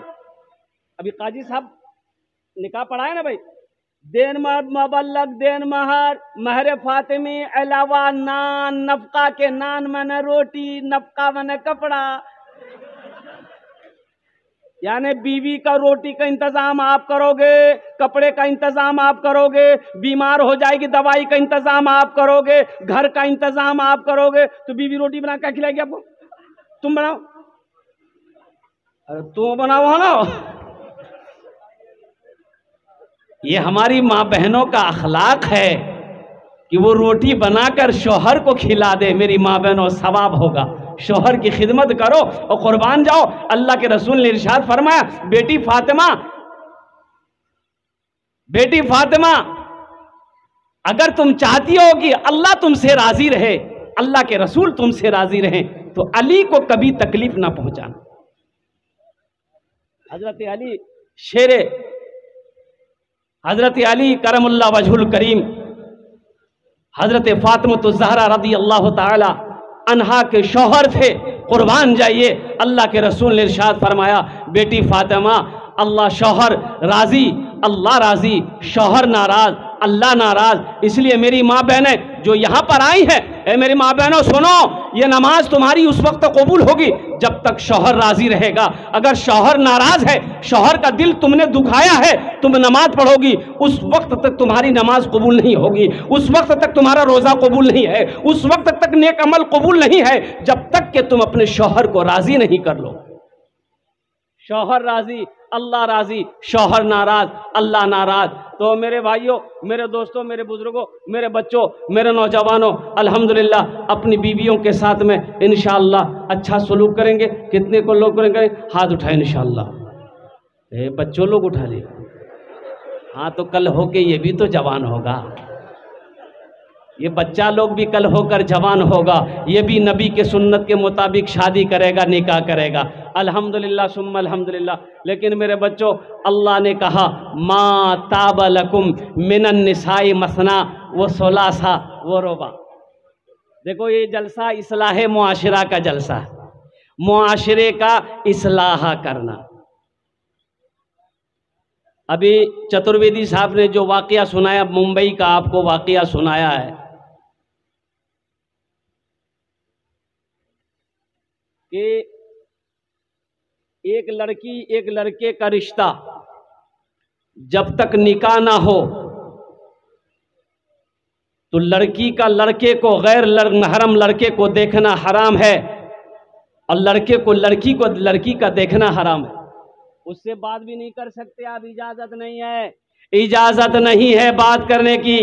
अभी काजी साहब निकाह पढ़ा है ना भाई। देन मर्द मबल्लग देन महर महर फातिमी अलावा नान नफका के नान मने रोटी नफका मने कपड़ा, यानी बीवी का रोटी का इंतजाम आप करोगे, कपड़े का इंतजाम आप करोगे, बीमार हो जाएगी दवाई का इंतजाम आप करोगे, घर का इंतजाम आप करोगे, तो बीवी रोटी बना क्या खिलाएगी आपको? तुम बनाओ, अरे तुम बनाओ ना। ये हमारी माँ बहनों का अखलाक है कि वो रोटी बनाकर शौहर को खिला दे। मेरी माँ बहनों, सवाब होगा, शौहर की खिदमत करो और कुर्बान जाओ। अल्लाह के रसूल ने इरशाद फरमाया, बेटी फातिमा अगर तुम चाहती हो कि अल्लाह तुमसे राजी रहे, अल्लाह के रसूल तुमसे राजी रहे, तो अली को कभी तकलीफ ना पहुंचाना। हजरत अली शेरे, हजरत अली करमुल्लाह वजहुल करीम, हजरत फातिमा ज़हरा रज़ी अल्लाह ताला अन्हा के शौहर थे। कुर्बान जाइए, अल्लाह के रसूल ने इरशाद फरमाया, बेटी फातिमा अल्लाह शौहर राजी, अल्लाह राजी, शौहर नाराज, अल्लाह नाराज। इसलिए मेरी माँ बहनें जो यहाँ पर आई हैं, ए मेरी माँ बहनों सुनो, ये नमाज तुम्हारी उस वक्त कबूल होगी जब तक शौहर राजी रहेगा। अगर शौहर नाराज है, शौहर का दिल तुमने दुखाया है, तुम नमाज पढ़ोगी, उस वक्त तक तुम्हारी नमाज कबूल नहीं होगी, उस वक्त तक तुम्हारा रोजा कबूल नहीं है, उस वक्त तक नेक अमल कबूल नहीं है, जब तक कि तुम अपने शौहर को राजी नहीं कर लो। शौहर राजी, अल्लाह राजी, शौहर नाराज, अल्लाह नाराज। तो मेरे भाइयों, मेरे दोस्तों, मेरे बुजुर्गों, मेरे बच्चों, मेरे नौजवानों, अल्हम्दुलिल्लाह अपनी बीवियों के साथ में इंशाअल्लाह अच्छा सलूक करेंगे। कितने को लोग करेंगे? हाथ उठाए इंशाअल्लाह। बच्चों लोग उठा ले। हाँ, तो कल होके ये भी तो जवान होगा, ये बच्चा लोग भी कल होकर जवान होगा, ये भी नबी के सुन्नत के मुताबिक शादी करेगा, निकाह करेगा। अल्हम्दुलिल्लाह सुम्मा अल्हम्दुलिल्लाह। लेकिन मेरे बच्चों, अल्लाह ने कहा, मा ताबा लकुम मिनन निसाई मसना व सुलासा व रुबा। देखो, ये जलसा इस्लाह मुआशरा का जलसा है, मुआशरे का इस्लाह करना। अभी चतुर्वेदी साहब ने जो वाकया सुनाया, मुंबई का आपको वाकया सुनाया है कि एक लड़की एक लड़के का रिश्ता जब तक निकाह ना हो तो लड़की का लड़के को गैर महरम लड़के को देखना हराम है, और लड़के को लड़की को लड़की का देखना हराम है। उससे बात भी नहीं कर सकते आप, इजाजत नहीं है, इजाजत नहीं है बात करने की।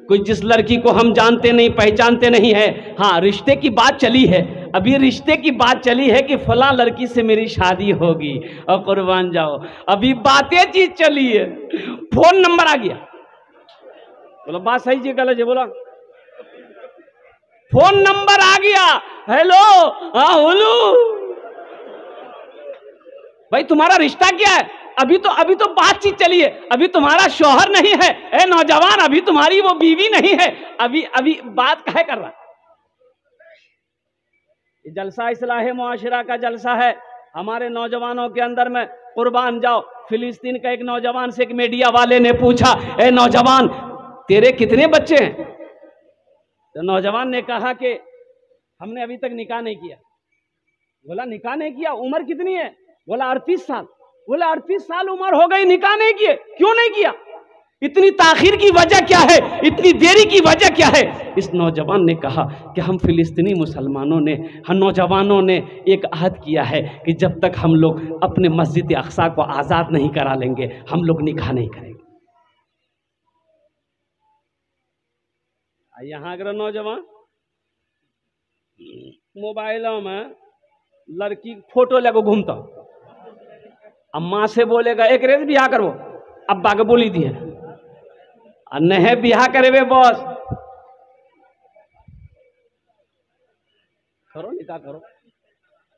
कोई जिस लड़की को हम जानते नहीं, पहचानते नहीं है, हाँ रिश्ते की बात चली है, अभी रिश्ते की बात चली है कि फलां लड़की से मेरी शादी होगी, और कुर्बान जाओ अभी बातें चीज चली है, फोन नंबर आ गया। बोलो बात सही जी गलत है? बोला फोन नंबर आ गया, हेलो हाँ बोलो भाई तुम्हारा रिश्ता क्या है? अभी तो बातचीत चली है, अभी तुम्हारा शौहर नहीं है, ए नौजवान, अभी तुम्हारी वो बीवी नहीं है, अभी बात काहे कर रहा? ये जलसा इस्लाह मुआशरा का जलसा है हमारे नौजवानों के अंदर में। कुर्बान जाओ, फिलिस्तीन का एक नौजवान से एक मीडिया वाले ने पूछा, ए नौजवान तेरे कितने बच्चे हैं? तो नौजवान ने कहा कि हमने अभी तक निकाह नहीं किया। बोला निकाह नहीं किया, उम्र कितनी है? बोला 38 साल। बोला 38 साल उम्र हो गई, निकाह नहीं किए, क्यों नहीं किया? इतनी ताखीर की वजह क्या है, इतनी देरी की वजह क्या है? इस नौजवान ने कहा कि हम फिलिस्तीनी मुसलमानों ने, हम नौजवानों ने एक अहद किया है कि जब तक हम लोग अपने मस्जिद अक्सा को आज़ाद नहीं करा लेंगे, हम लोग निकाह नहीं करेंगे। यहाँ अगर नौजवान मोबाइलों में लड़की फोटो लेकर घूमता, अम्मा से बोलेगा एक रेस बियाह करो, अब्बा के बोली दिए नहीं बियाह करे वे बॉस, करो निकाह करो,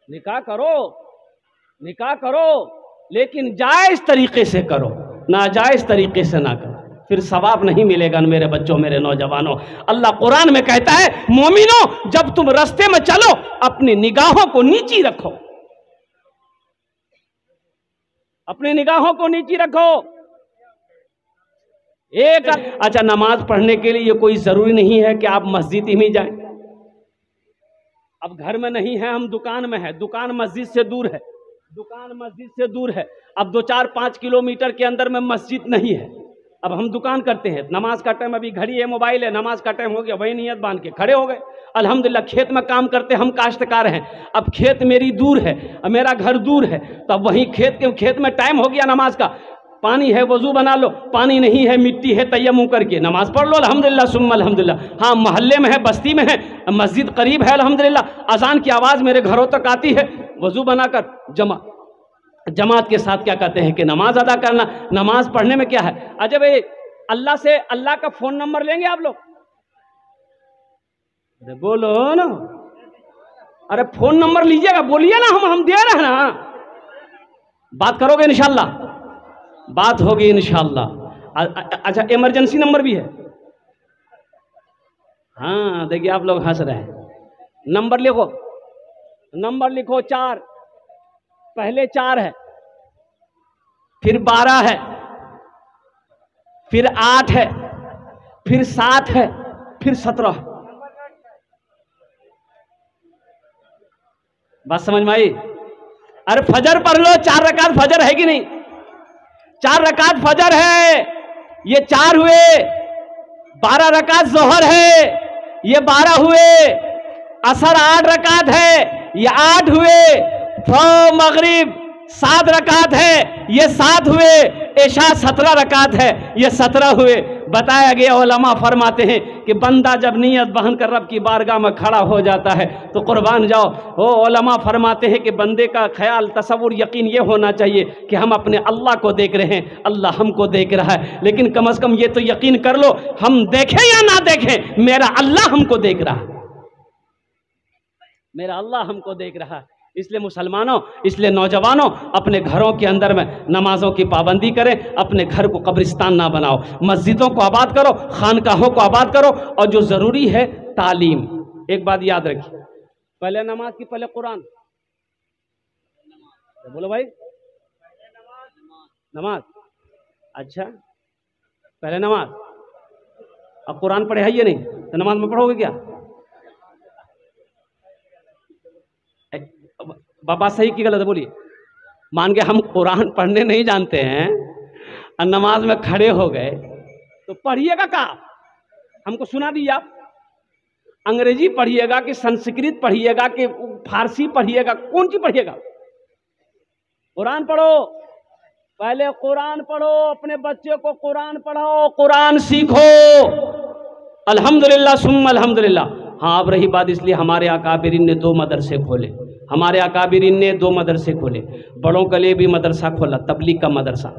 निकाह करो, निकाह करो, लेकिन जायज तरीके से करो, नाजायज तरीके से ना करो, फिर सवाब नहीं मिलेगा। मेरे बच्चों, मेरे नौजवानों, अल्लाह कुरान में कहता है, मोमिनो जब तुम रास्ते में चलो अपनी निगाहों को नीची रखो, अपनी निगाहों को नीची रखो। एक अच्छा, नमाज पढ़ने के लिए ये कोई ज़रूरी नहीं है कि आप मस्जिद ही में जाएं। अब घर में नहीं है, हम दुकान में है, दुकान मस्जिद से दूर है, दुकान मस्जिद से दूर है। अब 2-4-5 किलोमीटर के अंदर में मस्जिद नहीं है। अब हम दुकान करते हैं, नमाज का टाइम, अभी घड़ी है, मोबाइल है, नमाज का टाइम हो गया, वही नियत बांध के खड़े हो गए। अल्हम्दुलिल्लाह खेत में काम करते, हम काश्तकार हैं। अब खेत मेरी दूर है, अब मेरा घर दूर है, तो अब वहीं खेत में टाइम हो गया नमाज का। पानी है, वजू बना लो, पानी नहीं है, मिट्टी है, तयम्मुम करके नमाज पढ़ लो, अल्हम्दुलिल्लाह सुम्मा अल्हम्दुलिल्लाह। हाँ, मोहल्ले में है, बस्ती में है, मस्जिद करीब है, अल्हम्दुलिल्लाह। अजान की आवाज़ मेरे घरों तक आती है, वजू बनाकर जमात के साथ क्या कहते हैं कि नमाज अदा करना। नमाज पढ़ने में क्या है? अजब, अल्लाह से, अल्लाह का फोन नंबर लेंगे आप लोग? अरे बोलो ना, अरे फोन नंबर लीजिएगा, बोलिए ना, हम दे रहे हैं ना। बात करोगे इंशाल्लाह, बात होगी इंशाल्लाह। अच्छा, इमरजेंसी नंबर भी है? हाँ, देखिए आप लोग हंस रहे हैं। नंबर लिखो, नंबर लिखो। 4, पहले 4 है, फिर 12 है, फिर 8 है, फिर 7 है, फिर 17। बात समझ में आई? अरे फजर पढ़ लो, 4 रकात फजर है कि नहीं? 4 रकात फजर है, ये 4 हुए। 12 रकात जोहर है, ये 12 हुए। असर 8 रकात है, ये 8 हुए। मगरिब 7 रकात है, ये 7 हुए। इशा 17 रकात है, ये 17 हुए। बताया गया, उलमा फरमाते हैं कि बंदा जब नियत बहन कर रब की बारगाह में खड़ा हो जाता है तो कुर्बान जाओ। वो उलमा फरमाते हैं कि बंदे का ख्याल, तसव्वुर, यकीन ये होना चाहिए कि हम अपने अल्लाह को देख रहे हैं, अल्लाह हमको देख रहा है। लेकिन कम से कम ये तो यकीन कर लो, हम देखें या ना देखें, मेरा अल्लाह हमको देख रहा है, मेरा अल्लाह हमको देख रहा है। इसलिए मुसलमानों, इसलिए नौजवानों, अपने घरों के अंदर में नमाजों की पाबंदी करें। अपने घर को कब्रिस्तान ना बनाओ, मस्जिदों को आबाद करो, खानकाहों को आबाद करो। और जो ज़रूरी है तालीम। एक बात याद रखिए, पहले नमाज की पहले कुरान। बोलो भाई, नमाज। अच्छा, पहले नमाज। अब कुरान पढ़े है ये नहीं तो नमाज में पढ़ोगे क्या? बाबा सही की गलत है बोलिए? मान के हम कुरान पढ़ने नहीं जानते हैं और नमाज में खड़े हो गए तो पढ़िएगा क्या? हमको सुना दीजिए आप। अंग्रेजी पढ़िएगा कि संस्कृत पढ़िएगा कि फारसी पढ़िएगा? कौन सी पढ़िएगा? कुरान पढ़ो, पहले कुरान पढ़ो, अपने बच्चे को कुरान पढ़ाओ, कुरान सीखो। अल्हम्दुलिल्लाह सुम्मा अल्हम्दुलिल्लाह। हाँ, अब रही बात, इसलिए हमारे अकाबिरीन ने 2 मदरसे खोले, हमारे अकाबिरीन ने 2 मदरसे खोले। बड़ों के लिए भी मदरसा खोला, तबलीग का मदरसा,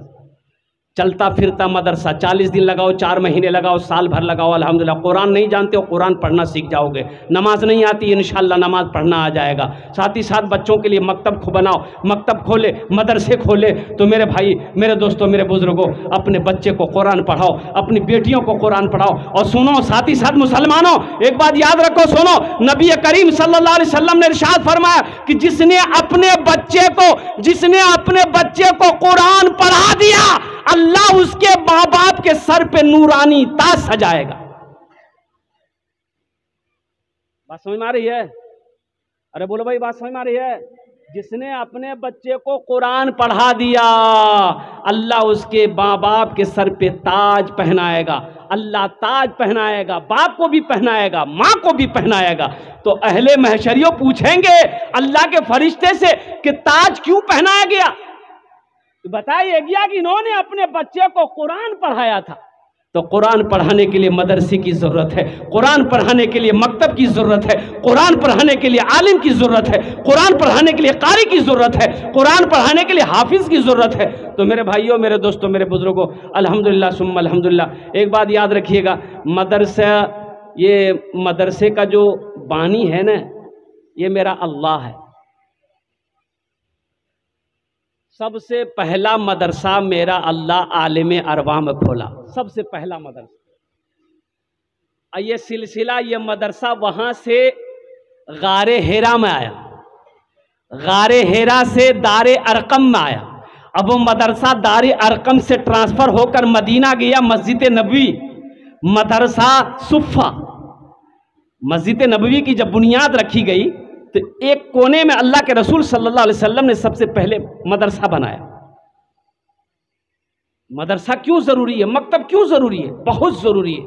चलता फिरता मदरसा। 40 दिन लगाओ, 4 महीने लगाओ, साल भर लगाओ, अल्हम्दुलिल्लाह। कुरान नहीं जानते हो, कुरान पढ़ना सीख जाओगे। नमाज नहीं आती, इंशाअल्लाह नमाज पढ़ना आ जाएगा। साथ ही साथ बच्चों के लिए मकतब बनाओ, मकतब खोले, मदरसे खोले। तो मेरे भाई, मेरे दोस्तों, मेरे बुजुर्गों, अपने बच्चे को कुरान पढ़ाओ, अपनी बेटियों को कुरान पढ़ाओ। और सुनो, साथ ही साथ मुसलमानों, एक बात याद रखो, सुनो, नबी करीम सल्लल्लाहु अलैहि वसल्लम ने इरशाद फरमाया कि जिसने अपने बच्चे को कुरान पढ़ा दिया, अल्लाह उसके माँ बाप के सर पे नूरानी ताज सजाएगा। बात समझ में आ रही है? अरे बोलो भाई, बात समझ में आ रही है? जिसने अपने बच्चे को कुरान पढ़ा दिया, अल्लाह उसके माँ बाप के सर पे ताज पहनाएगा। अल्लाह ताज पहनाएगा, बाप को भी पहनाएगा, माँ को भी पहनाएगा। तो अहले महशरियों पूछेंगे अल्लाह के फरिश्ते से कि ताज क्यों पहनाया गया? बताइए गया कि इन्होंने अपने बच्चे को कुरान पढ़ाया था। तो कुरान पढ़ाने के लिए मदरसे की ज़रूरत है, कुरान पढ़ाने के लिए मकतब की ज़रूरत है, कुरान पढ़ाने के लिए आलिम की ज़रूरत है, कुरान पढ़ाने के लिए कारी की ज़रूरत है, कुरान पढ़ाने के लिए हाफिज़ की ज़रूरत है। तो मेरे भाइयों, मेरे दोस्तों, मेरे बुज़ुर्गों, अल्हम्दुलिल्लाह सुम्मा अल्हम्दुलिल्लाह। एक बात याद रखिएगा, मदरसे का जो बानी है ना, ये मेरा अल्लाह है। सबसे पहला मदरसा मेरा अल्लाह आलिम अरवा में खोला, सबसे पहला मदरसा। ये सिलसिला, ये मदरसा वहाँ से गारे हेरा में आया, गारे हेरा से दारे अरकम में आया, अब वो मदरसा दार अरकम से ट्रांसफर होकर मदीना गया, मस्जिद नबवी, मदरसा सुफ़ा। मस्जिद नबवी की जब बुनियाद रखी गई तो एक कोने में अल्लाह के रसूल सल्लल्लाहु अलैहि वसल्लम ने सबसे पहले मदरसा बनाया। मदरसा क्यों जरूरी है, मकतब क्यों जरूरी है? बहुत जरूरी है।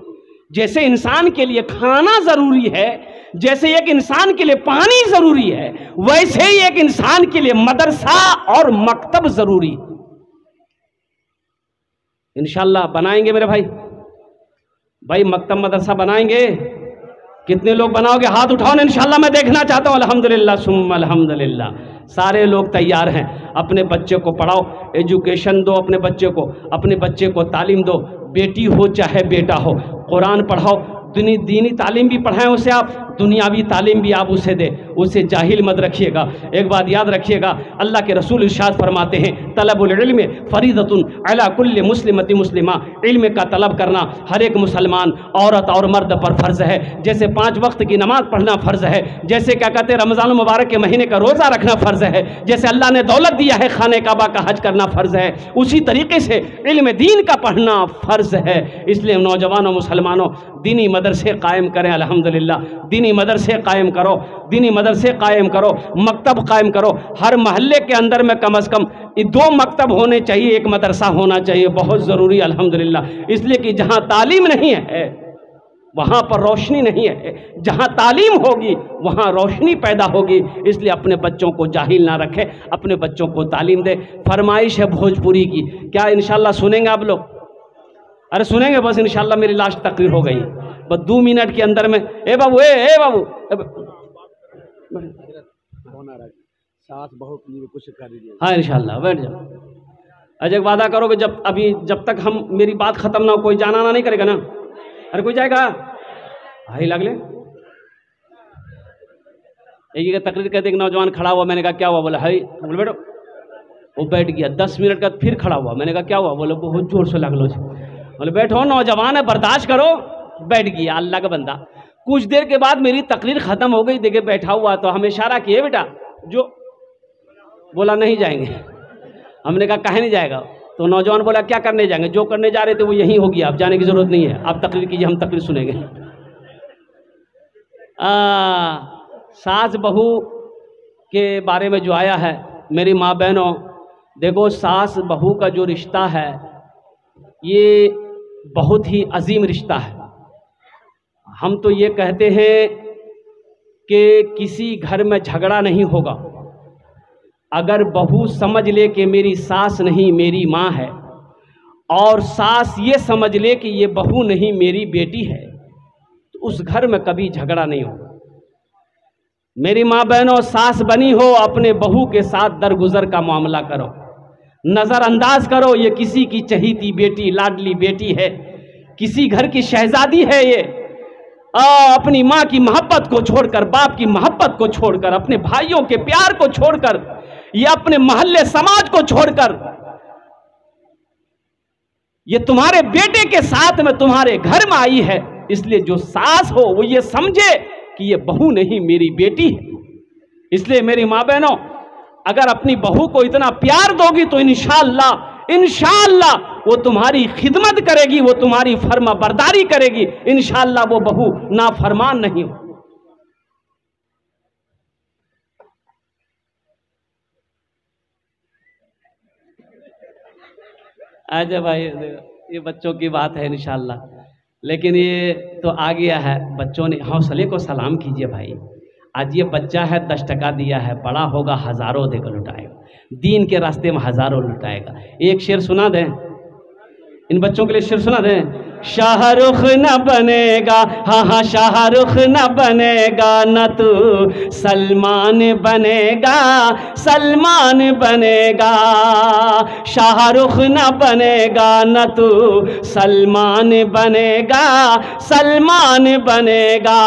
जैसे इंसान के लिए खाना जरूरी है, जैसे एक इंसान के लिए पानी जरूरी है, वैसे ही एक इंसान के लिए मदरसा और मकतब जरूरी। इंशाअल्लाह बनाएंगे मेरे भाई, भाई मकतब मदरसा बनाएंगे। कितने लोग बनाओगे? हाथ उठाओ ना, इंशाअल्लाह मैं देखना चाहता हूँ। अल्हम्दुलिल्लाह सुम्मा अल्हम्दुलिल्लाह, सारे लोग तैयार हैं। अपने बच्चे को पढ़ाओ, एजुकेशन दो अपने बच्चे को, अपने बच्चे को तालीम दो, बेटी हो चाहे बेटा हो, कुरान पढ़ाओ, दीनी तालीम भी पढ़ाएं उसे आप, दुनियावी तालीम भी आप उसे दे, उसे जाहिल मत रखिएगा। एक बात याद रखिएगा, अल्लाह के रसूल इरशाद फरमाते हैं, तलबुल इल्म फरीदतुन अला कुल्li मुस्लिमति मुस्लिमा, इल्म का तलब करना हर एक मुसलमान औरत और मर्द पर फ़र्ज़ है। जैसे 5 वक्त की नमाज पढ़ना फ़र्ज़ है, जैसे क्या कहते हैं रमज़ान मुबारक के महीने का रोज़ा रखना फ़र्ज़ है, जैसे अल्लाह ने दौलत दिया है खाने काबा का हज करना फ़र्ज़ है, उसी तरीके से इल्म दीन का पढ़ना फ़र्ज़ है। इसलिए नौजवानों मुसलमानों दीनी मदरसे कायम करें। अल्हम्दुलिल्लाह दीनी मदरसे कायम करो, दीनी मदरसे कायम करो, मकतब कायम करो। हर मोहल्ले के अंदर में कम से कम 2 मकतब होने चाहिए, 1 मदरसा होना चाहिए, बहुत ज़रूरी। अल्हम्दुलिल्लाह इसलिए कि जहाँ तालीम नहीं है वहाँ पर रोशनी नहीं है, जहाँ तालीम होगी वहाँ रोशनी पैदा होगी। इसलिए अपने बच्चों को जाहिल ना रखें, अपने बच्चों को तालीम दे। फरमाइश है भोजपुरी की, क्या इंशाल्लाह सुनेंगे आप लोग? अरे सुनेंगे बस, इंशाल्लाह मेरी लास्ट तकरीर हो गई बस 2 मिनट के अंदर में। ए बाबू, ए बाबू, सास बहू के लिए कुछ कर दीजिए। हाँ इंशाल्लाह बैठ जाओ। अजय वादा करो कि जब तक हम मेरी बात खत्म ना हो कोई जाना ना नहीं करेगा ना? अरे कोई जाएगा? हाई लगले एक तकरीर कहते एक नौजवान खड़ा हुआ, मैंने कहा क्या हुआ? बोला हाई, बोले बैठो। वो बैठ गया, 10 मिनट का फिर खड़ा हुआ, मैंने कहा क्या हुआ? बोले बहुत जोर से लगलो। बोले बैठो, नौजवान है बर्दाश्त करो। बैठ गया अल्लाह का बंदा। कुछ देर के बाद मेरी तकरीर खत्म हो गई, देखे बैठा हुआ तो हम इशारा किए बेटा जो, बोला नहीं जाएंगे। हमने कहा काहे नहीं जाएगा? तो नौजवान बोला क्या करने जाएंगे? जो करने जा रहे थे वो यहीं हो गया, आप जाने की जरूरत नहीं है, आप तकरीर कीजिए, हम तकरीर सुनेंगे। सास बहू के बारे में जो आया है, मेरी माँ बहनों देखो, सास बहू का जो रिश्ता है ये बहुत ही अजीम रिश्ता है। हम तो ये कहते हैं कि किसी घर में झगड़ा नहीं होगा अगर बहू समझ ले कि मेरी सास नहीं मेरी माँ है, और सास ये समझ ले कि ये बहू नहीं मेरी बेटी है, तो उस घर में कभी झगड़ा नहीं होगा। मेरी माँ बहनों, सास बनी हो अपने बहू के साथ दरगुजर का मामला करो, नज़रअंदाज करो। ये किसी की चहीती बेटी, लाडली बेटी है, किसी घर की शहजादी है। ये अपनी माँ की मोहब्बत को छोड़कर, बाप की मोहब्बत को छोड़कर, अपने भाइयों के प्यार को छोड़कर, ये अपने मोहल्ले समाज को छोड़कर ये तुम्हारे बेटे के साथ में तुम्हारे घर में आई है। इसलिए जो सास हो वो ये समझे कि ये बहू नहीं मेरी बेटी है। इसलिए मेरी माँ बहनों, अगर अपनी बहू को इतना प्यार दोगी तो इंशाअल्लाह वो तुम्हारी खिदमत करेगी, वो तुम्हारी फर्मा बरदारी करेगी। इंशाअल्लाह वो बहू नाफरमान नहीं हो। अच्छा भाई, ये बच्चों की बात है इंशाअल्लाह, लेकिन ये तो आ गया है। बच्चों ने हौसले को सलाम कीजिए भाई। आज ये बच्चा है 10 टका दिया है, बड़ा होगा हज़ारों देकर लुटाएगा, दीन के रास्ते में हज़ारों लुटाएगा। एक शेर सुना दें इन बच्चों के लिए, शेर सुना दें। शाहरुख न बनेगा, हाँ शाहरुख न बनेगा, न तू सलमान बनेगा, सलमान बनेगा। शाहरुख न बनेगा, न तू सलमान बनेगा, सलमान बनेगा।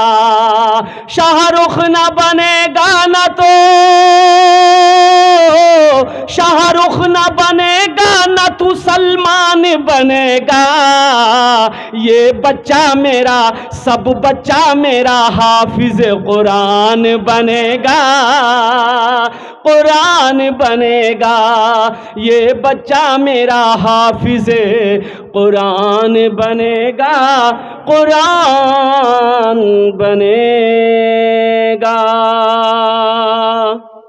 शाहरुख न बनेगा, न तो शाहरुख न बनेगा, न तू सलमान बनेगा, ये बच्चा मेरा सब बच्चा मेरा हाफिज कुरान बनेगा, कुरान बनेगा, ये बच्चा मेरा हाफिज कुरान बनेगा, कुरान बनेगा।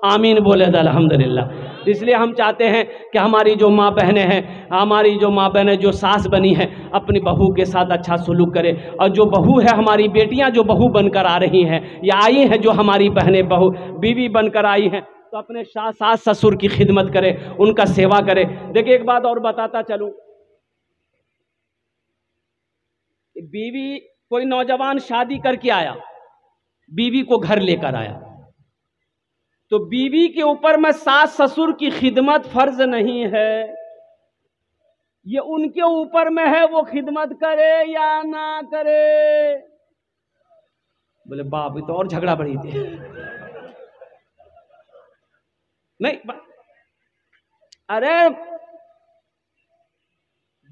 आमीन बोले तो अल्हम्दुलिल्लाह। इसलिए हम चाहते हैं कि हमारी जो माँ बहनें हैं, हमारी जो माँ बहनें जो सास बनी हैं, अपनी बहू के साथ अच्छा सलूक करें। और जो बहू है, हमारी बेटियां जो बहू बनकर आ रही हैं या आई हैं, जो हमारी बहनें बहू बीवी बनकर आई हैं, तो अपने सास ससुर की खिदमत करें, उनका सेवा करें। देखिए एक बात और बताता चलूं, बीवी, कोई नौजवान शादी करके आया, बीवी को घर लेकर आया, तो बीवी के ऊपर में सास ससुर की खिदमत फर्ज नहीं है, ये उनके ऊपर में है, वो खिदमत करे या ना करे। बोले बाप, ये तो और झगड़ा बढ़ी थी। नहीं, अरे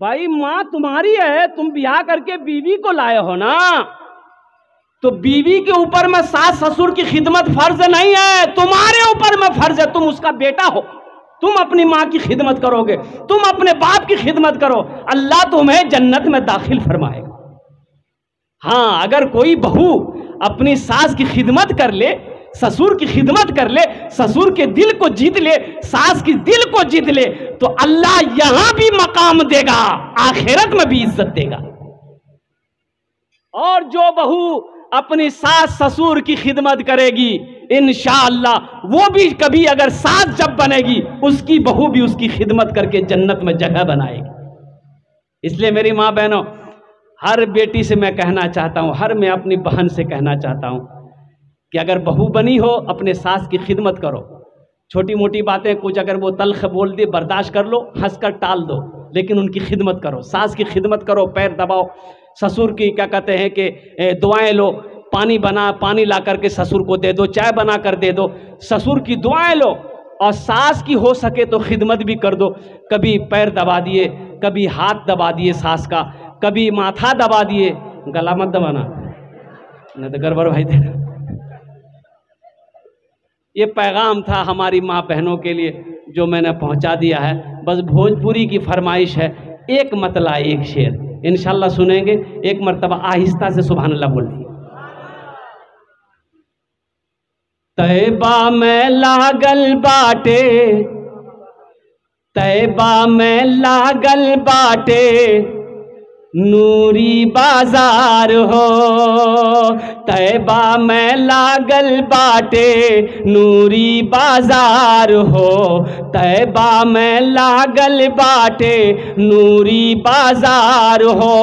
भाई, मां तुम्हारी है, तुम ब्याह करके बीवी को लाए हो ना, तो बीवी के ऊपर में सास ससुर की खिदमत फर्ज नहीं है, तुम्हारे ऊपर में फर्ज है। तुम उसका बेटा हो, तुम अपनी माँ की खिदमत करोगे, तुम अपने बाप की खिदमत करो, अल्लाह तुम्हें जन्नत में दाखिल फरमाएगा। हाँ, अगर कोई बहू अपनी सास की खिदमत कर ले, ससुर की खिदमत कर ले, ससुर के दिल को जीत ले, सास की दिल को जीत ले, तो अल्लाह यहां भी मकाम देगा, आखिरत में भी इज्जत देगा। और जो बहू अपनी सास ससुर की खिदमत करेगी, इंशाअल्लाह वो भी कभी अगर सास जब बनेगी, उसकी बहू भी उसकी खिदमत करके जन्नत में जगह बनाएगी। इसलिए मेरी माँ बहनों, हर बेटी से मैं कहना चाहता हूँ, हर मैं अपनी बहन से कहना चाहता हूँ कि अगर बहू बनी हो, अपने सास की खिदमत करो। छोटी मोटी बातें कुछ अगर वो तल्ख बोल दे, बर्दाश्त कर लो, हंसकर टाल दो, लेकिन उनकी खिदमत करो, सास की खिदमत करो, पैर दबाओ। ससुर की क्या कहते हैं कि दुआएं लो, पानी ला करके ससुर को दे दो, चाय बना कर दे दो, ससुर की दुआएं लो। और सास की हो सके तो खिदमत भी कर दो, कभी पैर दबा दिए, कभी हाथ दबा दिए सास का, कभी माथा दबा दिए, गला मत दबाना नहीं तो गड़बड़ भाई देना। ये पैगाम था हमारी माँ बहनों के लिए जो मैंने पहुंचा दिया है। बस भोजपुरी की फरमाइश है, एक मतला एक शेर इंशाल्लाह सुनेंगे। एक मर्तबा आहिस्ता से सुभान अल्लाह बोल दिए। तैबा में लागल बाटे, तैबा में लागल बाटे, नूरी बाजार हो। तैबा में लागल बाटे, नूरी बाजार हो। तैबा में लागल बाटे, नूरी बाजार हो।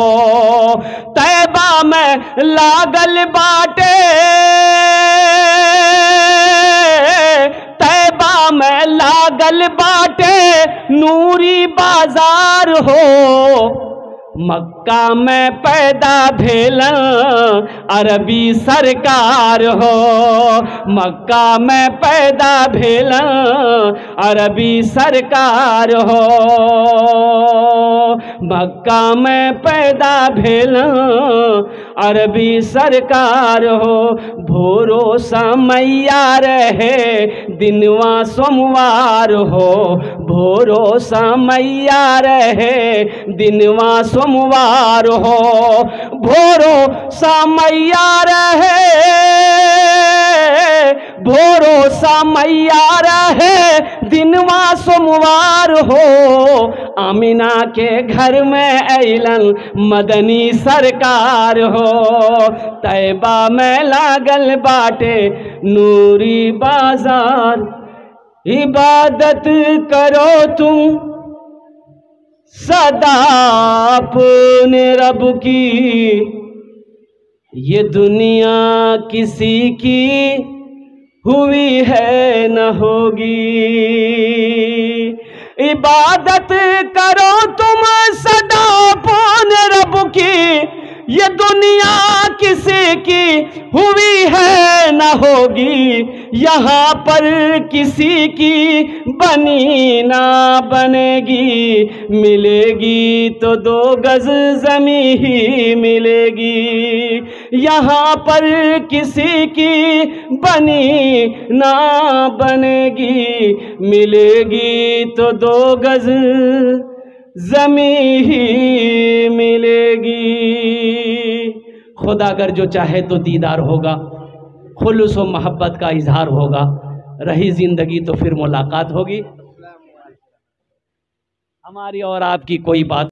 तैबा में लागल बाटे, तैबा में लागल बाटे, नूरी बाजार हो। मक्का में पैदा भेलन अरबी सरकार हो। मक्का में पैदा भेलन अरबी सरकार हो। मक्का में पैदा भेलन अरबी सरकार हो। भोरो समैया रहे दिनवा सोमवार हो। भोरो समैया रहे दिनवा सोमवार हो। भोरो समैया रहे, भोरो समैया रहे दिनवा सोमवार हो। आमिना के घर में ऐलन मदनी सरकार हो। तैबा में लागल बाटे नूरी बाजार। इबादत करो तुम सदा अपने रब की, ये दुनिया किसी की हुई है न होगी। इबादत करो तुम सदा अपने रब की, ये दुनिया किसी की हुई है न होगी, यहाँ पर किसी की बनी ना बनेगी। मिलेगी तो 2 गज ज़मीं ही मिलेगी, यहाँ पर किसी की बनी ना बनेगी। मिलेगी तो 2 गज ज़मीं ही मिलेगी। खुदा अगर जो चाहे तो दीदार होगा, खुलूस व मोहब्बत का इजहार होगा। रही ज़िंदगी तो फिर मुलाकात होगी। हमारी और आपकी कोई बात